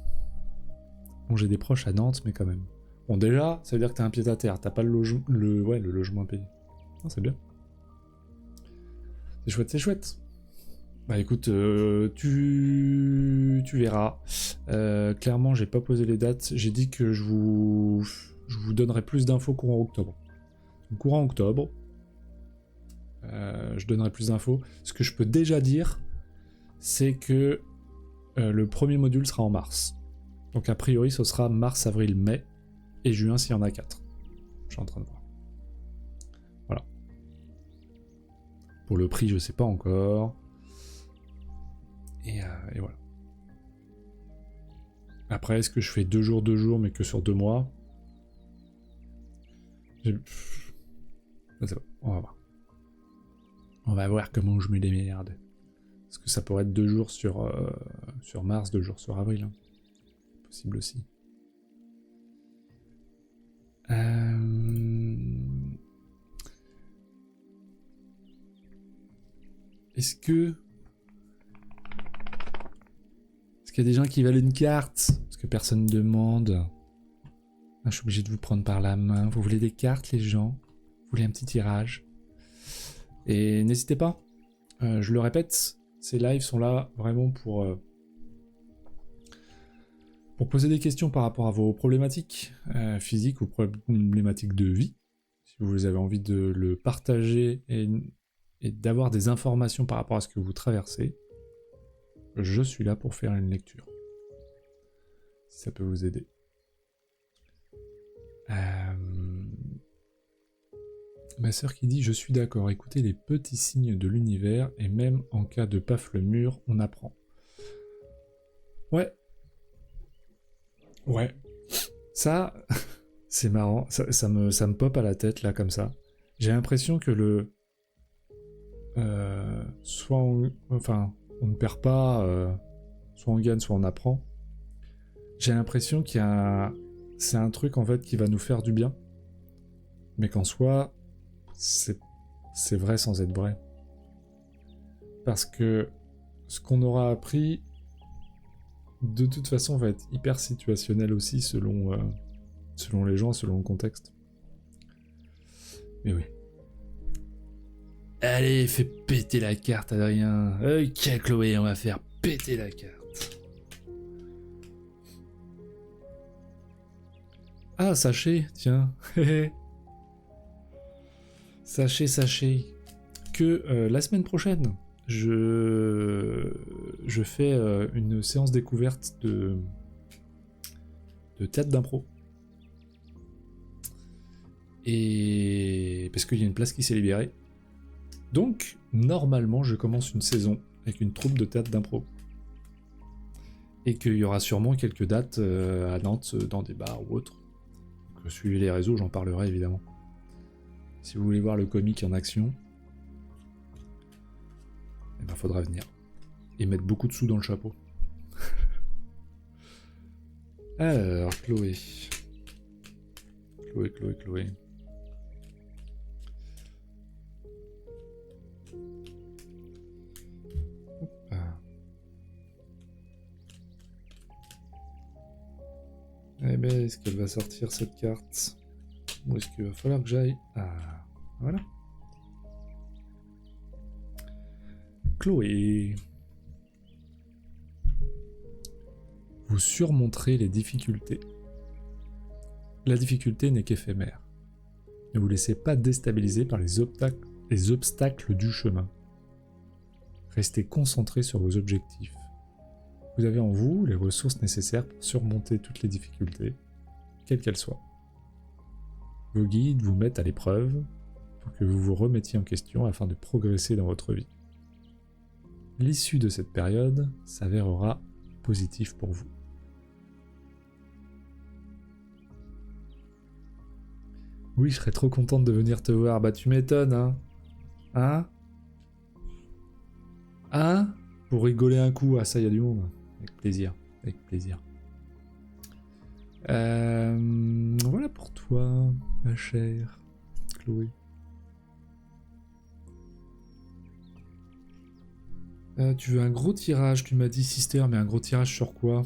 Speaker 1: Bon, j'ai des proches à Nantes, mais quand même. Bon, déjà, ça veut dire que t'as un pied à terre. T'as pas le logement à payer. Non, c'est bien. C'est chouette, c'est chouette. Bah écoute, tu verras. Clairement, j'ai pas posé les dates. J'ai dit que je vous donnerai plus d'infos courant octobre. Donc, courant octobre, je donnerai plus d'infos. Ce que je peux déjà dire, c'est que le premier module sera en mars. Donc a priori, ce sera mars, avril, mai et juin s'il y en a 4. Je suis en train de voir. Voilà. Pour le prix, je sais pas encore. Et voilà. Après, est-ce que je fais 2 jours, mais que sur 2 mois? On va voir. On va voir comment je me démerde. Parce que ça pourrait être 2 jours sur mars, 2 jours sur avril. Hein. Possible aussi. Est-ce qu'il y a des gens qui veulent une carte? Parce que personne ne demande. Ah, je suis obligé de vous prendre par la main. Vous voulez des cartes, les gens? Vous voulez un petit tirage? Et n'hésitez pas. Je le répète, ces lives sont là vraiment pour poser des questions par rapport à vos problématiques physiques ou problématiques de vie. Si vous avez envie de le partager et d'avoir des informations par rapport à ce que vous traversez, je suis là pour faire une lecture. Si ça peut vous aider. Ma sœur qui dit « Je suis d'accord, écoutez les petits signes de l'univers, et même en cas de paf le mur, on apprend. » Ouais. Ouais. Ça, c'est marrant, ça me pop à la tête, là, comme ça. J'ai l'impression que soit on ne perd pas, soit on gagne, soit on apprend. J'ai l'impression c'est un truc, en fait, qui va nous faire du bien. Mais qu'en soi, c'est vrai sans être vrai. Parce que ce qu'on aura appris, de toute façon, va être hyper situationnel aussi selon les gens, selon le contexte. Mais oui. Allez, fais péter la carte, Adrien. Ok, Chloé, on va faire péter la carte. Ah, sachez, tiens. Sachez que la semaine prochaine, je fais une séance découverte de théâtre d'impro. Et parce qu'il y a une place qui s'est libérée. Donc, normalement, je commence une saison avec une troupe de théâtre d'impro. Et qu'il y aura sûrement quelques dates à Nantes, dans des bars ou autres. Donc, suivez les réseaux, j'en parlerai évidemment. Si vous voulez voir le comique en action, eh ben, faudra venir. Et mettre beaucoup de sous dans le chapeau. Alors, Chloé. Chloé. Eh ben, est-ce qu'elle va sortir cette carte? Ou est-ce qu'il va falloir que j'aille? Ah, voilà. Chloé. Vous surmonterez les difficultés. La difficulté n'est qu'éphémère. Ne vous laissez pas déstabiliser par les obstacles du chemin. Restez concentré sur vos objectifs. Vous avez en vous les ressources nécessaires pour surmonter toutes les difficultés, quelles qu'elles soient. Vos guides vous mettent à l'épreuve pour que vous vous remettiez en question afin de progresser dans votre vie. L'issue de cette période s'avérera positive pour vous. Oui, je serais trop contente de venir te voir. Bah tu m'étonnes, hein? Hein? Hein? Pour rigoler un coup, ah ça y a du monde. Avec plaisir. Voilà pour toi, ma chère Chloé. Tu veux un gros tirage, tu m'as dit, Sister, mais un gros tirage sur quoi?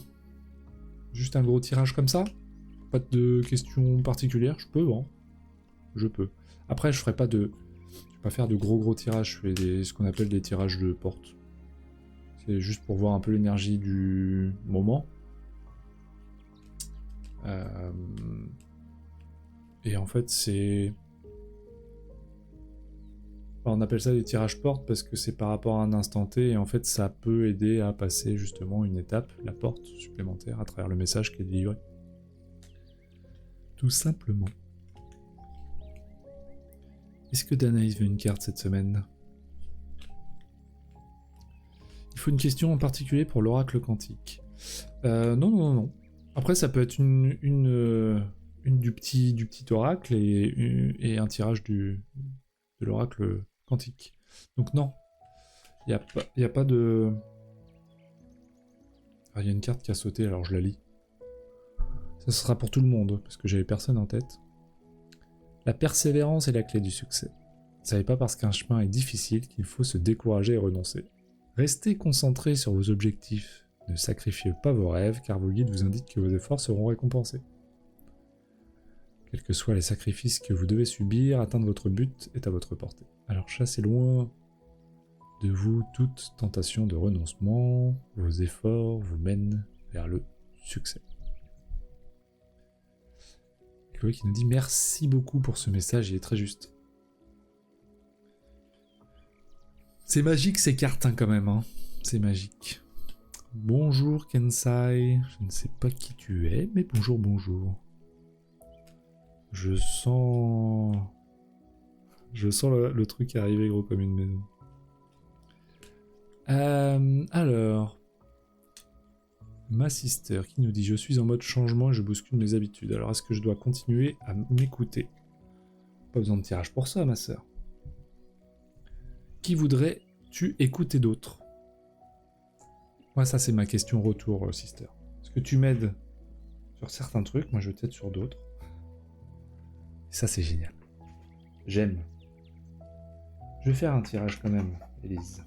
Speaker 1: Juste un gros tirage comme ça? Pas de questions particulières? Je peux, hein? Je peux. Après, je vais pas faire de gros tirages, je fais ce qu'on appelle des tirages de porte. C'est juste pour voir un peu l'énergie du moment. Et en fait, c'est... On appelle ça des tirages portes parce que c'est par rapport à un instant T, et en fait, ça peut aider à passer justement une étape, la porte supplémentaire, à travers le message qui est délivré. Tout simplement. Est-ce que Danaïs veut une carte cette semaine? Il faut une question en particulier pour l'oracle quantique. Non. Après, ça peut être une du petit oracle et un tirage de l'oracle quantique. Donc non, il y a pas de... Ah, il y a une carte qui a sauté, alors je la lis. Ça sera pour tout le monde, parce que j'avais personne en tête. La persévérance est la clé du succès. Ce n'est pas parce qu'un chemin est difficile qu'il faut se décourager et renoncer. Restez concentrés sur vos objectifs. Ne sacrifiez pas vos rêves, car vos guides vous indiquent que vos efforts seront récompensés. Quels que soient les sacrifices que vous devez subir, atteindre votre but est à votre portée. Alors chassez loin de vous toute tentation de renoncement. Vos efforts vous mènent vers le succès. Chloé qui nous dit merci beaucoup pour ce message, il est très juste. C'est magique ces cartes hein, quand même, hein. C'est magique. Bonjour Kensai, je ne sais pas qui tu es, mais bonjour. Je sens Je sens le truc arriver gros comme une maison. Alors... Ma sister qui nous dit « Je suis en mode changement et je bouscule mes habitudes. Alors est-ce que je dois continuer à m'écouter ?» Pas besoin de tirage pour ça, ma sœur. Qui voudrais-tu écouter d'autres? Moi, ça, c'est ma question retour, sister. Est-ce que tu m'aides sur certains trucs? Moi, je t'aide sur d'autres. Et ça, c'est génial. J'aime. Je vais faire un tirage quand même, Élise.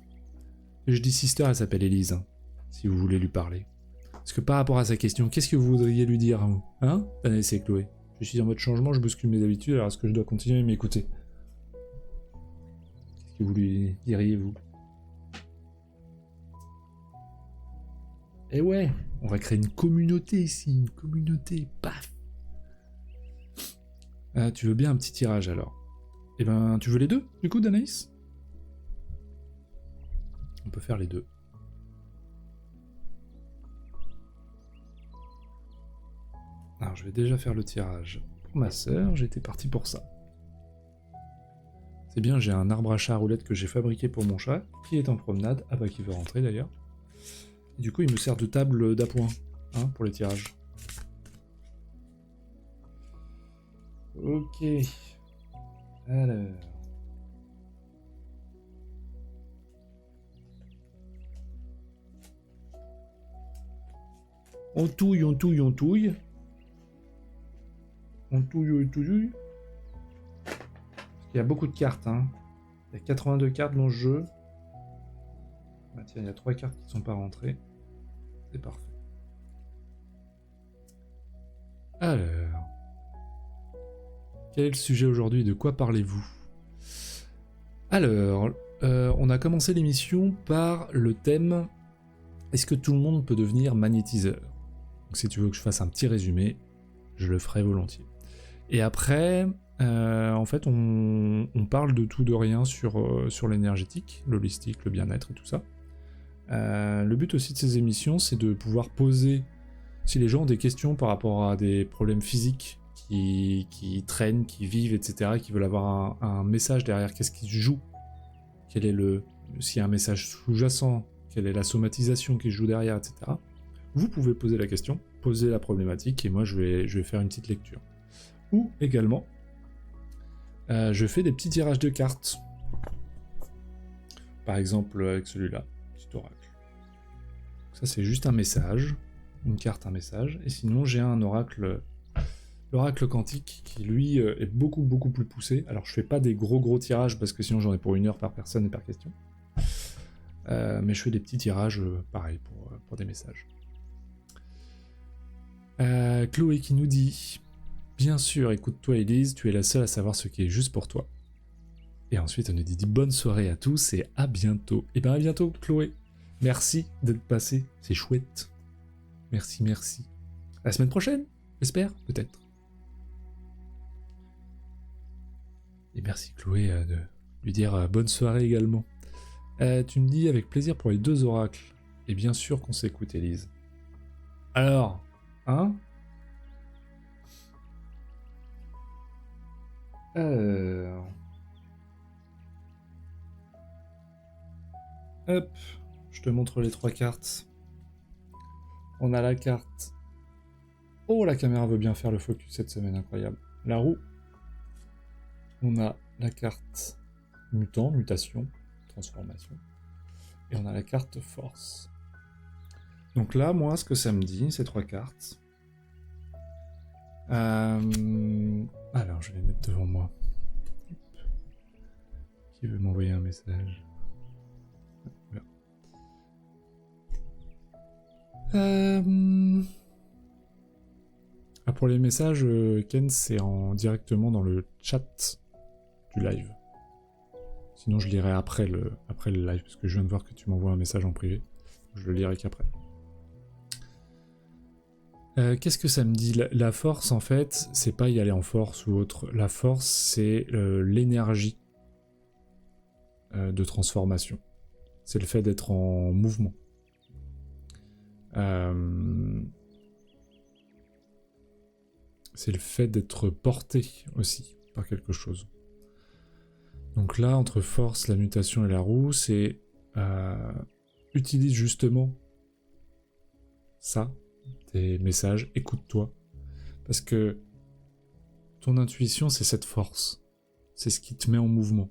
Speaker 1: Et je dis sister, elle s'appelle Élise, hein, si vous voulez lui parler. Parce que par rapport à sa question, qu'est-ce que vous voudriez lui dire, hein? Allez, c'est Chloé. Je suis en mode changement, je bouscule mes habitudes, alors est-ce que je dois continuer à m'écouter? Qu'est-ce que vous lui diriez, vous? Eh ouais, on va créer une communauté ici, une communauté, paf. Tu veux bien un petit tirage alors? Eh ben, tu veux les deux, du coup, Danaïs? On peut faire les deux. Alors, je vais déjà faire le tirage pour ma sœur, j'étais parti pour ça. C'est bien, j'ai un arbre à chat à roulettes que j'ai fabriqué pour mon chat, qui est en promenade, ah bah qui veut rentrer d'ailleurs. Et du coup, il me sert de table d'appoint, hein, pour les tirages. Ok. Alors... On touille, on touille, on touille. On touille, on touille. Il y a beaucoup de cartes, hein. Il y a 82 cartes dans le jeu. Ah tiens, il y a 3 cartes qui ne sont pas rentrées. C'est parfait. Alors... Quel est le sujet aujourd'hui? De quoi parlez-vous? Alors, on a commencé l'émission par le thème « Est-ce que tout le monde peut devenir magnétiseur ?» Donc si tu veux que je fasse un petit résumé, je le ferai volontiers. Et après, en fait, on parle de tout, de rien sur l'énergétique, l'holistique, le bien-être et tout ça. Le but aussi de ces émissions, c'est de pouvoir poser, si les gens ont des questions par rapport à des problèmes physiques qui traînent, qui vivent, etc., qui veulent avoir un message derrière, qu'est-ce qui se joue, quel est s'il y a un message sous-jacent, quelle est la somatisation qui se joue derrière, etc. Vous pouvez poser la question, poser la problématique, et moi je vais faire une petite lecture. Ou également, je fais des petits tirages de cartes. Par exemple avec celui-là, petit oracle. Ça c'est juste un message, une carte, un message, et sinon j'ai un oracle, l'oracle quantique, qui lui est beaucoup plus poussé. Alors je fais pas des gros tirages, parce que sinon j'en ai pour 1 heure par personne et par question. Mais je fais des petits tirages, pareil, pour des messages. Chloé qui nous dit « Bien sûr, écoute-toi Élise, tu es la seule à savoir ce qui est juste pour toi. » Et ensuite on nous dit « Bonne soirée à tous et à bientôt. » Et ben à bientôt Chloé. Merci d'être passé, c'est chouette. Merci. À la semaine prochaine, j'espère, peut-être. Et merci Chloé de lui dire bonne soirée également. Tu me dis avec plaisir pour les 2 oracles. Et bien sûr qu'on s'écoute Élise. Alors, hein? Hop, je te montre les 3 cartes. On a la carte... Oh, la caméra veut bien faire le focus cette semaine, incroyable. La roue. On a la carte mutant, mutation, transformation. Et on a la carte force. Donc là, moi, ce que ça me dit, ces 3 cartes... Alors, je vais les mettre devant moi. Qui veut m'envoyer un message? Pour les messages, Ken, c'est directement dans le chat du live. Sinon, je lirai après le live, parce que je viens de voir que tu m'envoies un message en privé. Je le lirai qu'après. Qu'est-ce que ça me dit? La force, en fait, c'est pas y aller en force ou autre. La force, c'est l'énergie de transformation. C'est le fait d'être en mouvement. C'est le fait d'être porté aussi par quelque chose. Donc là, entre force, la mutation et la roue, c'est... utilise justement ça, tes messages, écoute-toi. Parce que ton intuition, c'est cette force. C'est ce qui te met en mouvement.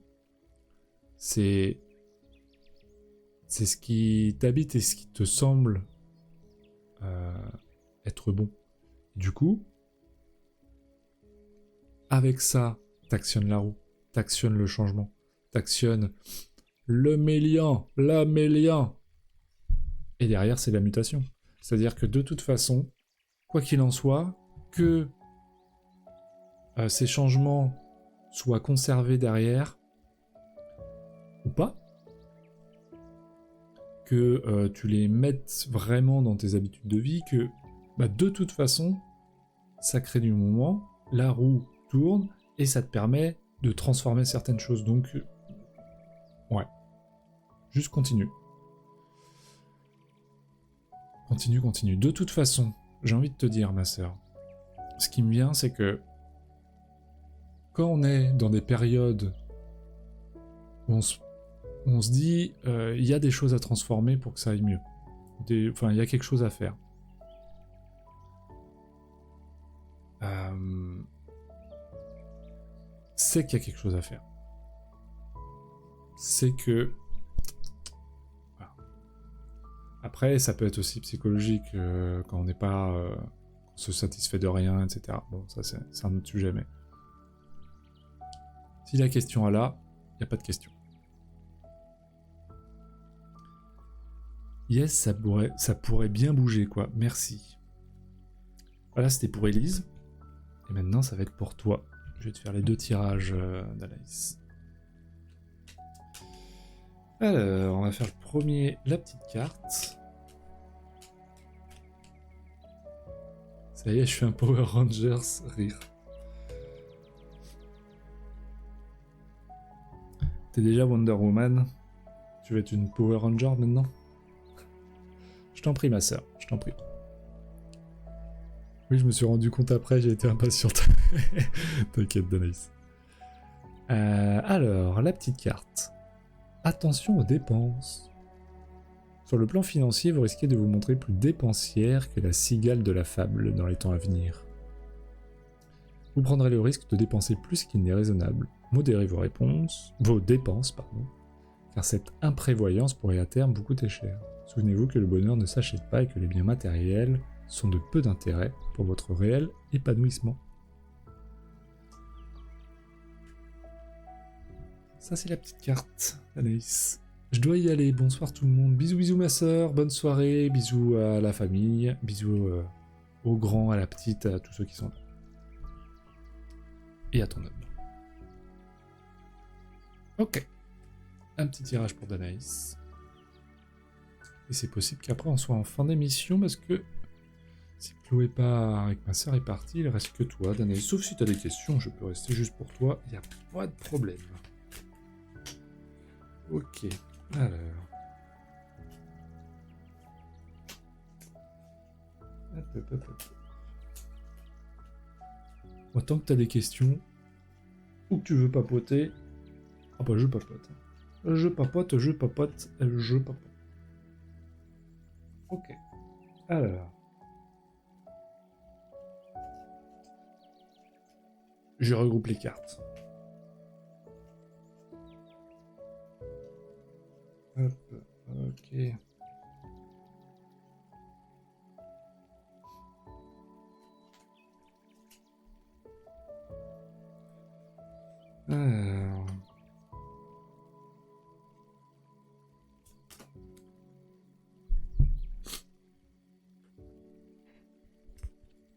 Speaker 1: C'est ce qui t'habite et ce qui te semble être bon. Du coup, avec ça, t'actionnes la roue, t'actionnes le changement, t'actionnes le mélian, la mélian. Et derrière, c'est la mutation. C'est-à-dire que de toute façon, quoi qu'il en soit, que ces changements soient conservés derrière, ou pas, que tu les mettes vraiment dans tes habitudes de vie, que de toute façon, ça crée du mouvement, la roue tourne, et ça te permet de transformer certaines choses. Donc, ouais. Juste continue. Continue, continue. De toute façon, j'ai envie de te dire, ma sœur, ce qui me vient, c'est que quand on est dans des périodes où on se dit, il y a des choses à transformer pour que ça aille mieux. Enfin, il y a quelque chose à faire. C'est qu'il y a quelque chose à faire. C'est que... Voilà. Après, ça peut être aussi psychologique, quand on n'est pas... on se satisfait de rien, etc. Bon, ça c'est un autre sujet, mais... Si la question est là, il n'y a pas de question. Yes, ça pourrait bien bouger, quoi. Merci. Voilà, c'était pour Elise. Et maintenant, ça va être pour toi. Je vais te faire les 2 tirages d'Anaïs. Alors, on va faire le premier, la petite carte. Ça y est, je suis un Power Rangers, rire. T'es déjà Wonder Woman. Tu veux être une Power Ranger maintenant? Je t'en prie, ma sœur, je t'en prie. Oui, je me suis rendu compte après, j'ai été impatiente. T'inquiète, Danaïs. Alors, la petite carte. Attention aux dépenses. Sur le plan financier, vous risquez de vous montrer plus dépensière que la cigale de la fable dans les temps à venir. Vous prendrez le risque de dépenser plus qu'il n'est raisonnable. Modérez vos dépenses, car cette imprévoyance pourrait à terme vous coûter cher. Souvenez-vous que le bonheur ne s'achète pas et que les biens matériels sont de peu d'intérêt pour votre réel épanouissement. Ça, c'est la petite carte, Anaïs. Je dois y aller. Bonsoir tout le monde. Bisous, bisous ma sœur. Bonne soirée. Bisous à la famille. Bisous aux grands, à la petite, à tous ceux qui sont là. Et à ton homme. Ok. Un petit tirage pour Danaïs. Et c'est possible qu'après on soit en fin d'émission parce que si Chloé part avec ma sœur est partie, il reste que toi, Danaïs. Sauf si t'as des questions, je peux rester juste pour toi. Il n'y a pas de problème. Ok. Alors. Hop. Autant que t'as des questions, ou que tu veux papoter, ah bah je papote. Je papote. Ok. Alors. Je regroupe les cartes. Hop, ok. Alors...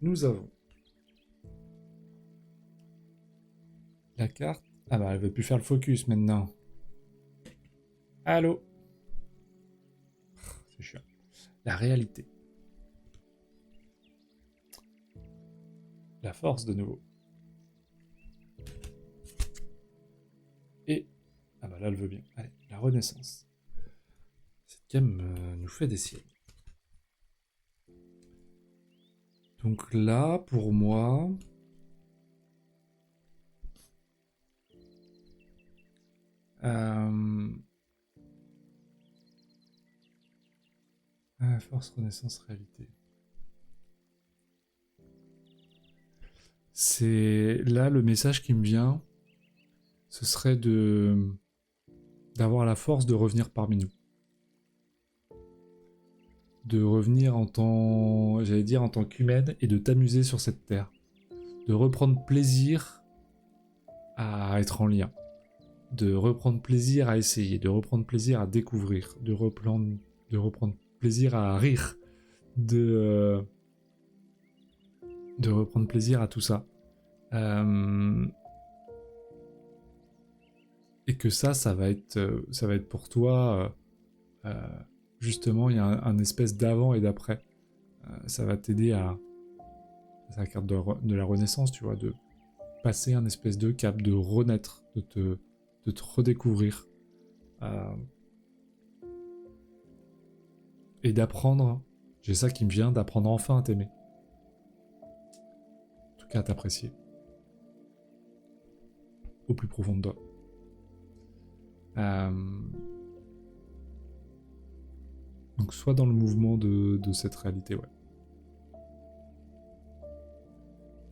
Speaker 1: Nous avons la carte. Ah bah elle veut plus faire le focus maintenant. Allô? C'est chiant. La réalité. La force de nouveau. Et... Ah bah là elle veut bien. Allez, la renaissance. Cette gamme nous fait des siennes. Donc là, pour moi... Force, renaissance, réalité. C'est là le message qui me vient, ce serait d'avoir la force de revenir parmi nous, de revenir en tant qu'humaine et de t'amuser sur cette terre, de reprendre plaisir à être en lien, de reprendre plaisir à essayer, de reprendre plaisir à découvrir, de reprendre plaisir à rire, de reprendre plaisir à tout ça. Et que ça va être pour toi, justement, il y a un espèce d'avant et d'après. Ça va t'aider à... C'est la carte de la renaissance, tu vois, de passer un espèce de cap, de renaître, de te redécouvrir. Et d'apprendre, j'ai ça qui me vient, d'apprendre enfin à t'aimer. En tout cas, à t'apprécier. Au plus profond de toi. Donc soit dans le mouvement de cette réalité, ouais.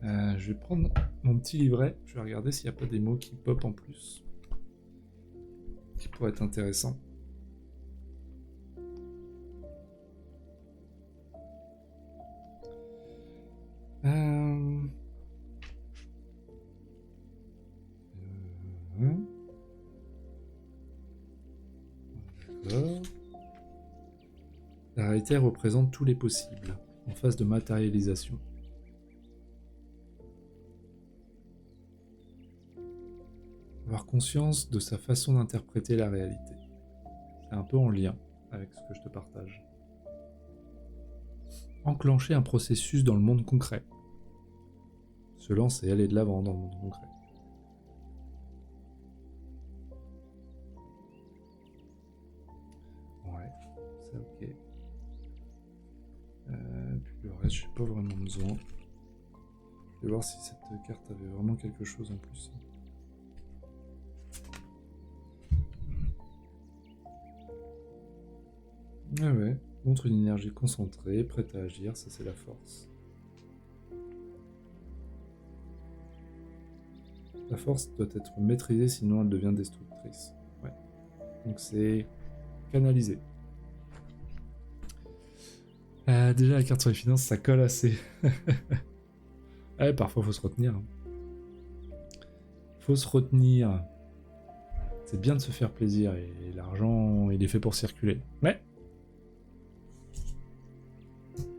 Speaker 1: Je vais prendre mon petit livret, je vais regarder s'il n'y a pas des mots qui pop en plus. Qui pourraient être intéressants. D'accord. La réalité représente tous les possibles, en phase de matérialisation. Avoir conscience de sa façon d'interpréter la réalité. C'est un peu en lien avec ce que je te partage. Enclencher un processus dans le monde concret. Se lancer et aller de l'avant dans le monde concret. Ouais, c'est ok. Puis le reste, j'ai pas vraiment besoin. Je vais voir si cette carte avait vraiment quelque chose en plus. Ah ouais, montre une énergie concentrée, prête à agir, ça c'est la force. La force doit être maîtrisée, sinon elle devient destructrice. Ouais. Donc c'est canalisé. Déjà la carte sur les finances, ça colle assez. Ouais, parfois faut se retenir. Faut se retenir. C'est bien de se faire plaisir et l'argent, il est fait pour circuler. Mais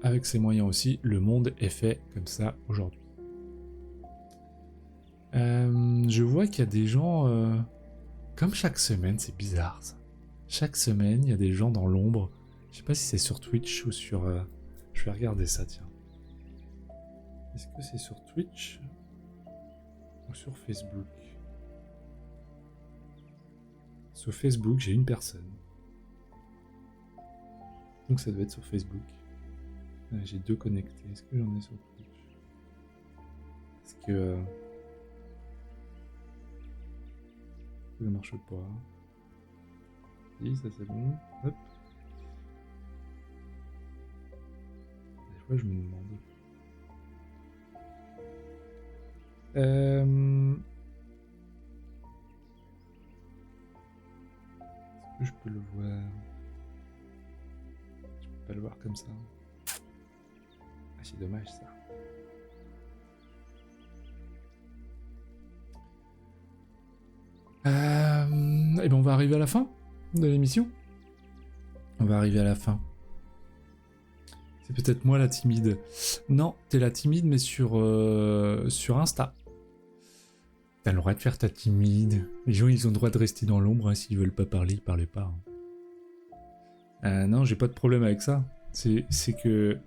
Speaker 1: avec ses moyens aussi, le monde est fait comme ça aujourd'hui. Je vois qu'il y a des gens... Comme chaque semaine, c'est bizarre ça. Chaque semaine, il y a des gens dans l'ombre. Je sais pas si c'est sur Twitch ou sur... Je vais regarder ça, tiens. Est-ce que c'est sur Twitch ou sur Facebook? Sur Facebook, j'ai une personne. Donc ça doit être sur Facebook. J'ai 2 connectés. Est-ce que j'en ai sur Twitch? Est-ce que... ça marche pas. Si, ça c'est bon. Hop. Des fois je me demande. Est-ce que je peux le voir? Je peux pas le voir comme ça. Ah, c'est dommage ça. Et ben on va arriver à la fin de l'émission. On va arriver à la fin. C'est peut-être moi la timide. Non, t'es la timide, mais sur Insta. T'as le droit de faire ta timide. Les gens, ils ont le droit de rester dans l'ombre. Hein, s'ils veulent pas parler, ils parlent pas. Hein. Non, j'ai pas de problème avec ça. C'est que...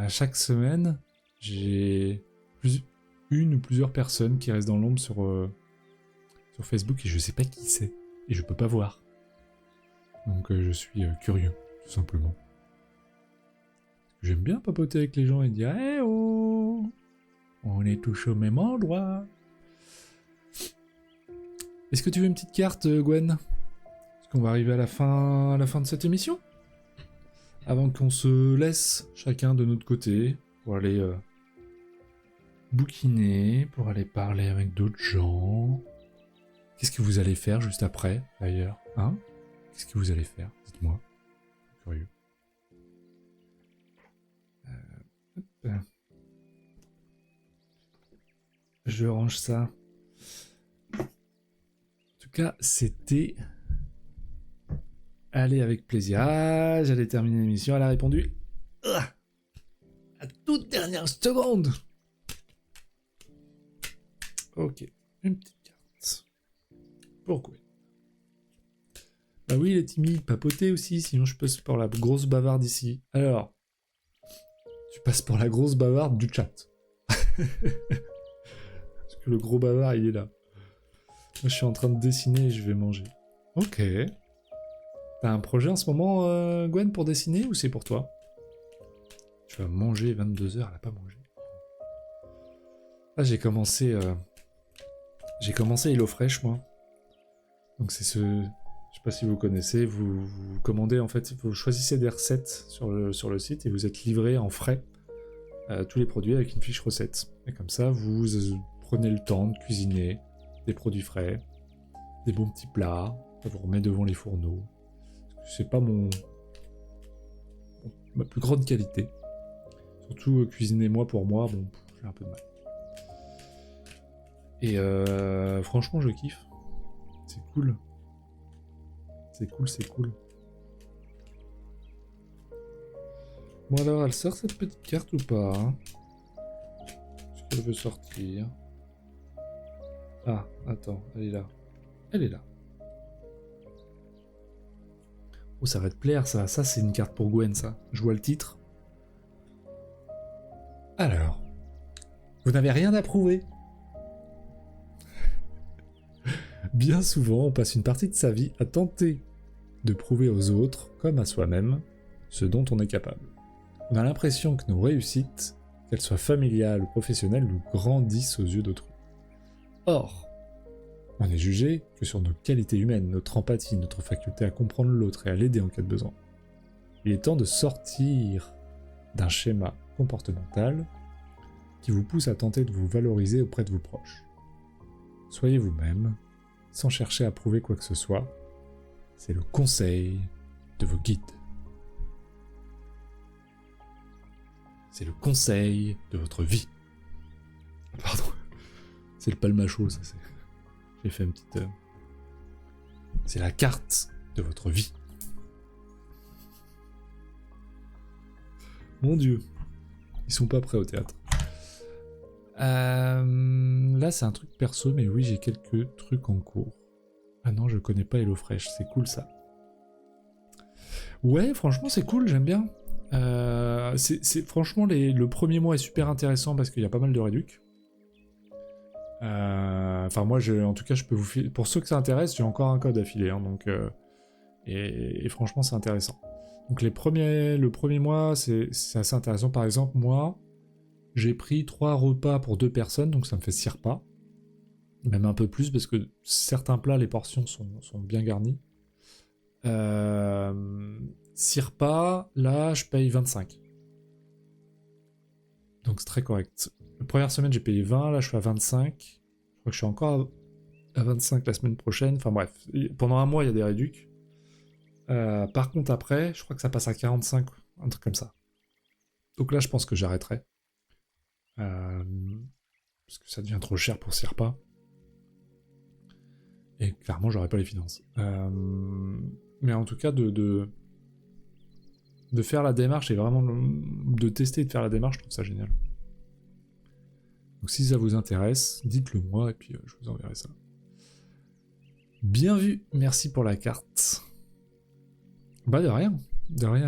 Speaker 1: chaque semaine, j'ai une ou plusieurs personnes qui restent dans l'ombre sur Facebook et je sais pas qui c'est. Et je peux pas voir. Donc je suis curieux, tout simplement. J'aime bien papoter avec les gens et dire « Eh oh, on est tous au même endroit !» Est-ce que tu veux une petite carte, Gwen? Est-ce qu'on va arriver à la fin de cette émission? Avant qu'on se laisse chacun de notre côté pour aller bouquiner, pour aller parler avec d'autres gens. Qu'est-ce que vous allez faire juste après, d'ailleurs? Hein? Qu'est-ce que vous allez faire? Dites-moi. Je suis curieux. Je range ça. En tout cas, c'était... Allez, avec plaisir. Ah, j'allais terminer l'émission, elle a répondu... Ah, à toute dernière seconde. Ok, une petite carte. Pourquoi? Bah oui, il est timide, papoter aussi, sinon je passe pour la grosse bavarde ici. Alors, tu passes pour la grosse bavarde du chat. Parce que le gros bavard, il est là. Moi, je suis en train de dessiner et je vais manger. Ok. T'as un projet en ce moment, Gwen, pour dessiner ou c'est pour toi? Tu vas manger 22h, elle a pas mangé. Ah, j'ai commencé HelloFresh, moi. Donc c'est ce... Je sais pas si vous connaissez, vous commandez en fait, vous choisissez des recettes sur le site et vous êtes livré en frais tous les produits avec une fiche recette. Et comme ça, vous prenez le temps de cuisiner des produits frais, des bons petits plats, ça vous remet devant les fourneaux. C'est pas ma plus grande qualité. Surtout cuisiner moi pour moi, bon, j'ai un peu de mal. Et franchement, je kiffe. C'est cool. C'est cool, c'est cool. Bon alors, elle sort cette petite carte ou pas, hein? Est-ce qu'elle veut sortir? Ah, attends, elle est là. Elle est là. Oh, ça va te plaire, ça. Ça, c'est une carte pour Gwen, ça. Je vois le titre. Alors, vous n'avez rien à prouver. Bien souvent, on passe une partie de sa vie à tenter de prouver aux autres, comme à soi-même, ce dont on est capable. On a l'impression que nos réussites, qu'elles soient familiales ou professionnelles, nous grandissent aux yeux d'autrui. Or, on est jugé que sur nos qualités humaines, notre empathie, notre faculté à comprendre l'autre et à l'aider en cas de besoin. Il est temps de sortir d'un schéma comportemental qui vous pousse à tenter de vous valoriser auprès de vos proches. Soyez vous-même, sans chercher à prouver quoi que ce soit. C'est le conseil de vos guides. C'est le conseil de votre vie. Pardon. C'est le palmacho, ça c'est... J'ai fait une petite... C'est la carte de votre vie. Mon Dieu. Ils sont pas prêts au théâtre. Là, c'est un truc perso, mais oui, j'ai quelques trucs en cours. Ah non, je connais pas HelloFresh, c'est cool ça. Ouais, franchement, c'est cool, j'aime bien. Franchement, le premier mois est super intéressant parce qu'il y a pas mal de réducs. Enfin, moi, en tout cas, je peux vous filer... Pour ceux que ça intéresse, j'ai encore un code affilé, hein, donc... Et franchement, c'est intéressant. Donc le premier mois, c'est assez intéressant. Par exemple, moi, j'ai pris 3 repas pour 2 personnes, donc ça me fait 6 repas. Même un peu plus, parce que certains plats, les portions sont bien garnies. 6 repas, là, je paye 25. Donc c'est très correct. La première semaine, j'ai payé 20, là, je suis à 25. Je crois que je suis encore à 25 la semaine prochaine. Enfin bref, pendant un mois, il y a des réducs. Par contre, après, je crois que ça passe à 45, un truc comme ça. Donc là, je pense que j'arrêterai. Parce que ça devient trop cher pour 6 repas. Et clairement, j'aurais pas les finances. Mais en tout cas, de faire la démarche et vraiment de tester et de faire la démarche, je trouve ça génial. Donc si ça vous intéresse, dites-le moi et puis je vous enverrai ça. Bien vu, merci pour la carte. Bah de rien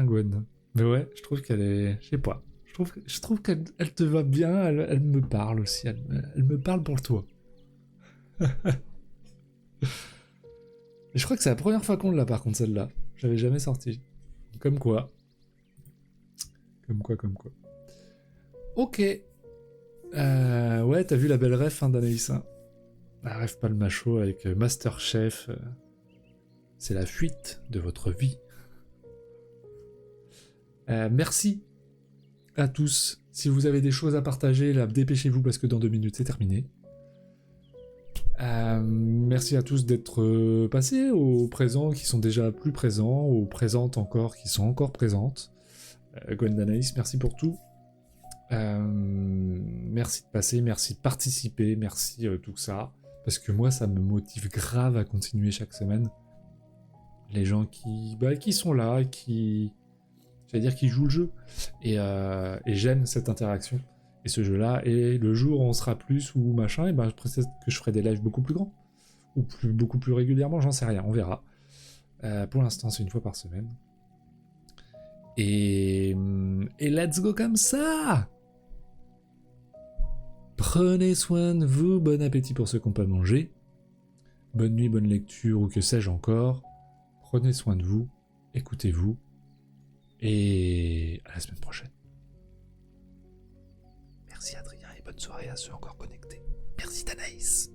Speaker 1: Gwen. Mais ouais, je trouve qu'elle est... Je sais pas. Je trouve qu'elle te va bien, elle me parle aussi, elle me parle pour toi. Et je crois que c'est la première fois qu'on l'a par contre celle-là. J'avais jamais sorti. Comme quoi. Comme quoi. Ok. Ouais, t'as vu la belle ref hein, d'Anaïs. Hein. Rêve pas le macho avec Masterchef. C'est la fuite de votre vie. Merci à tous. Si vous avez des choses à partager, là, dépêchez-vous parce que dans 2 minutes, c'est terminé. Merci à tous d'être passés, aux présents qui sont déjà plus présents, aux présentes encore qui sont encore présentes. Gwendanaïs, merci pour tout. Merci de passer, merci de participer, merci tout ça. Parce que moi, ça me motive grave à continuer chaque semaine. Les gens qui sont là, qui jouent le jeu. Et j'aime cette interaction. Et ce jeu-là, et le jour où on sera plus ou machin, et peut-être que je ferai des lives beaucoup plus grands. Ou beaucoup plus régulièrement, j'en sais rien, on verra. Pour l'instant, c'est 1 fois par semaine. Et let's go comme ça! Prenez soin de vous, bon appétit pour ceux qui n'ont pas mangé. Bonne nuit, bonne lecture, ou que sais-je encore. Prenez soin de vous, écoutez-vous, et à la semaine prochaine. Merci Adrien, et bonne soirée à ceux encore connectés. Merci Danaïs.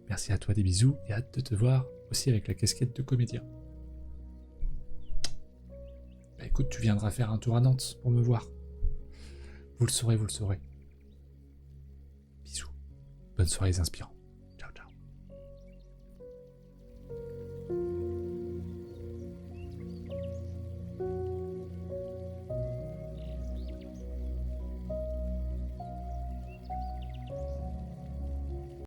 Speaker 1: Merci à toi, des bisous, et hâte de te voir aussi avec la casquette de comédien. Écoute, tu viendras faire un tour à Nantes pour me voir. Vous le saurez, vous le saurez. Bisous. Bonne soirée les inspirants.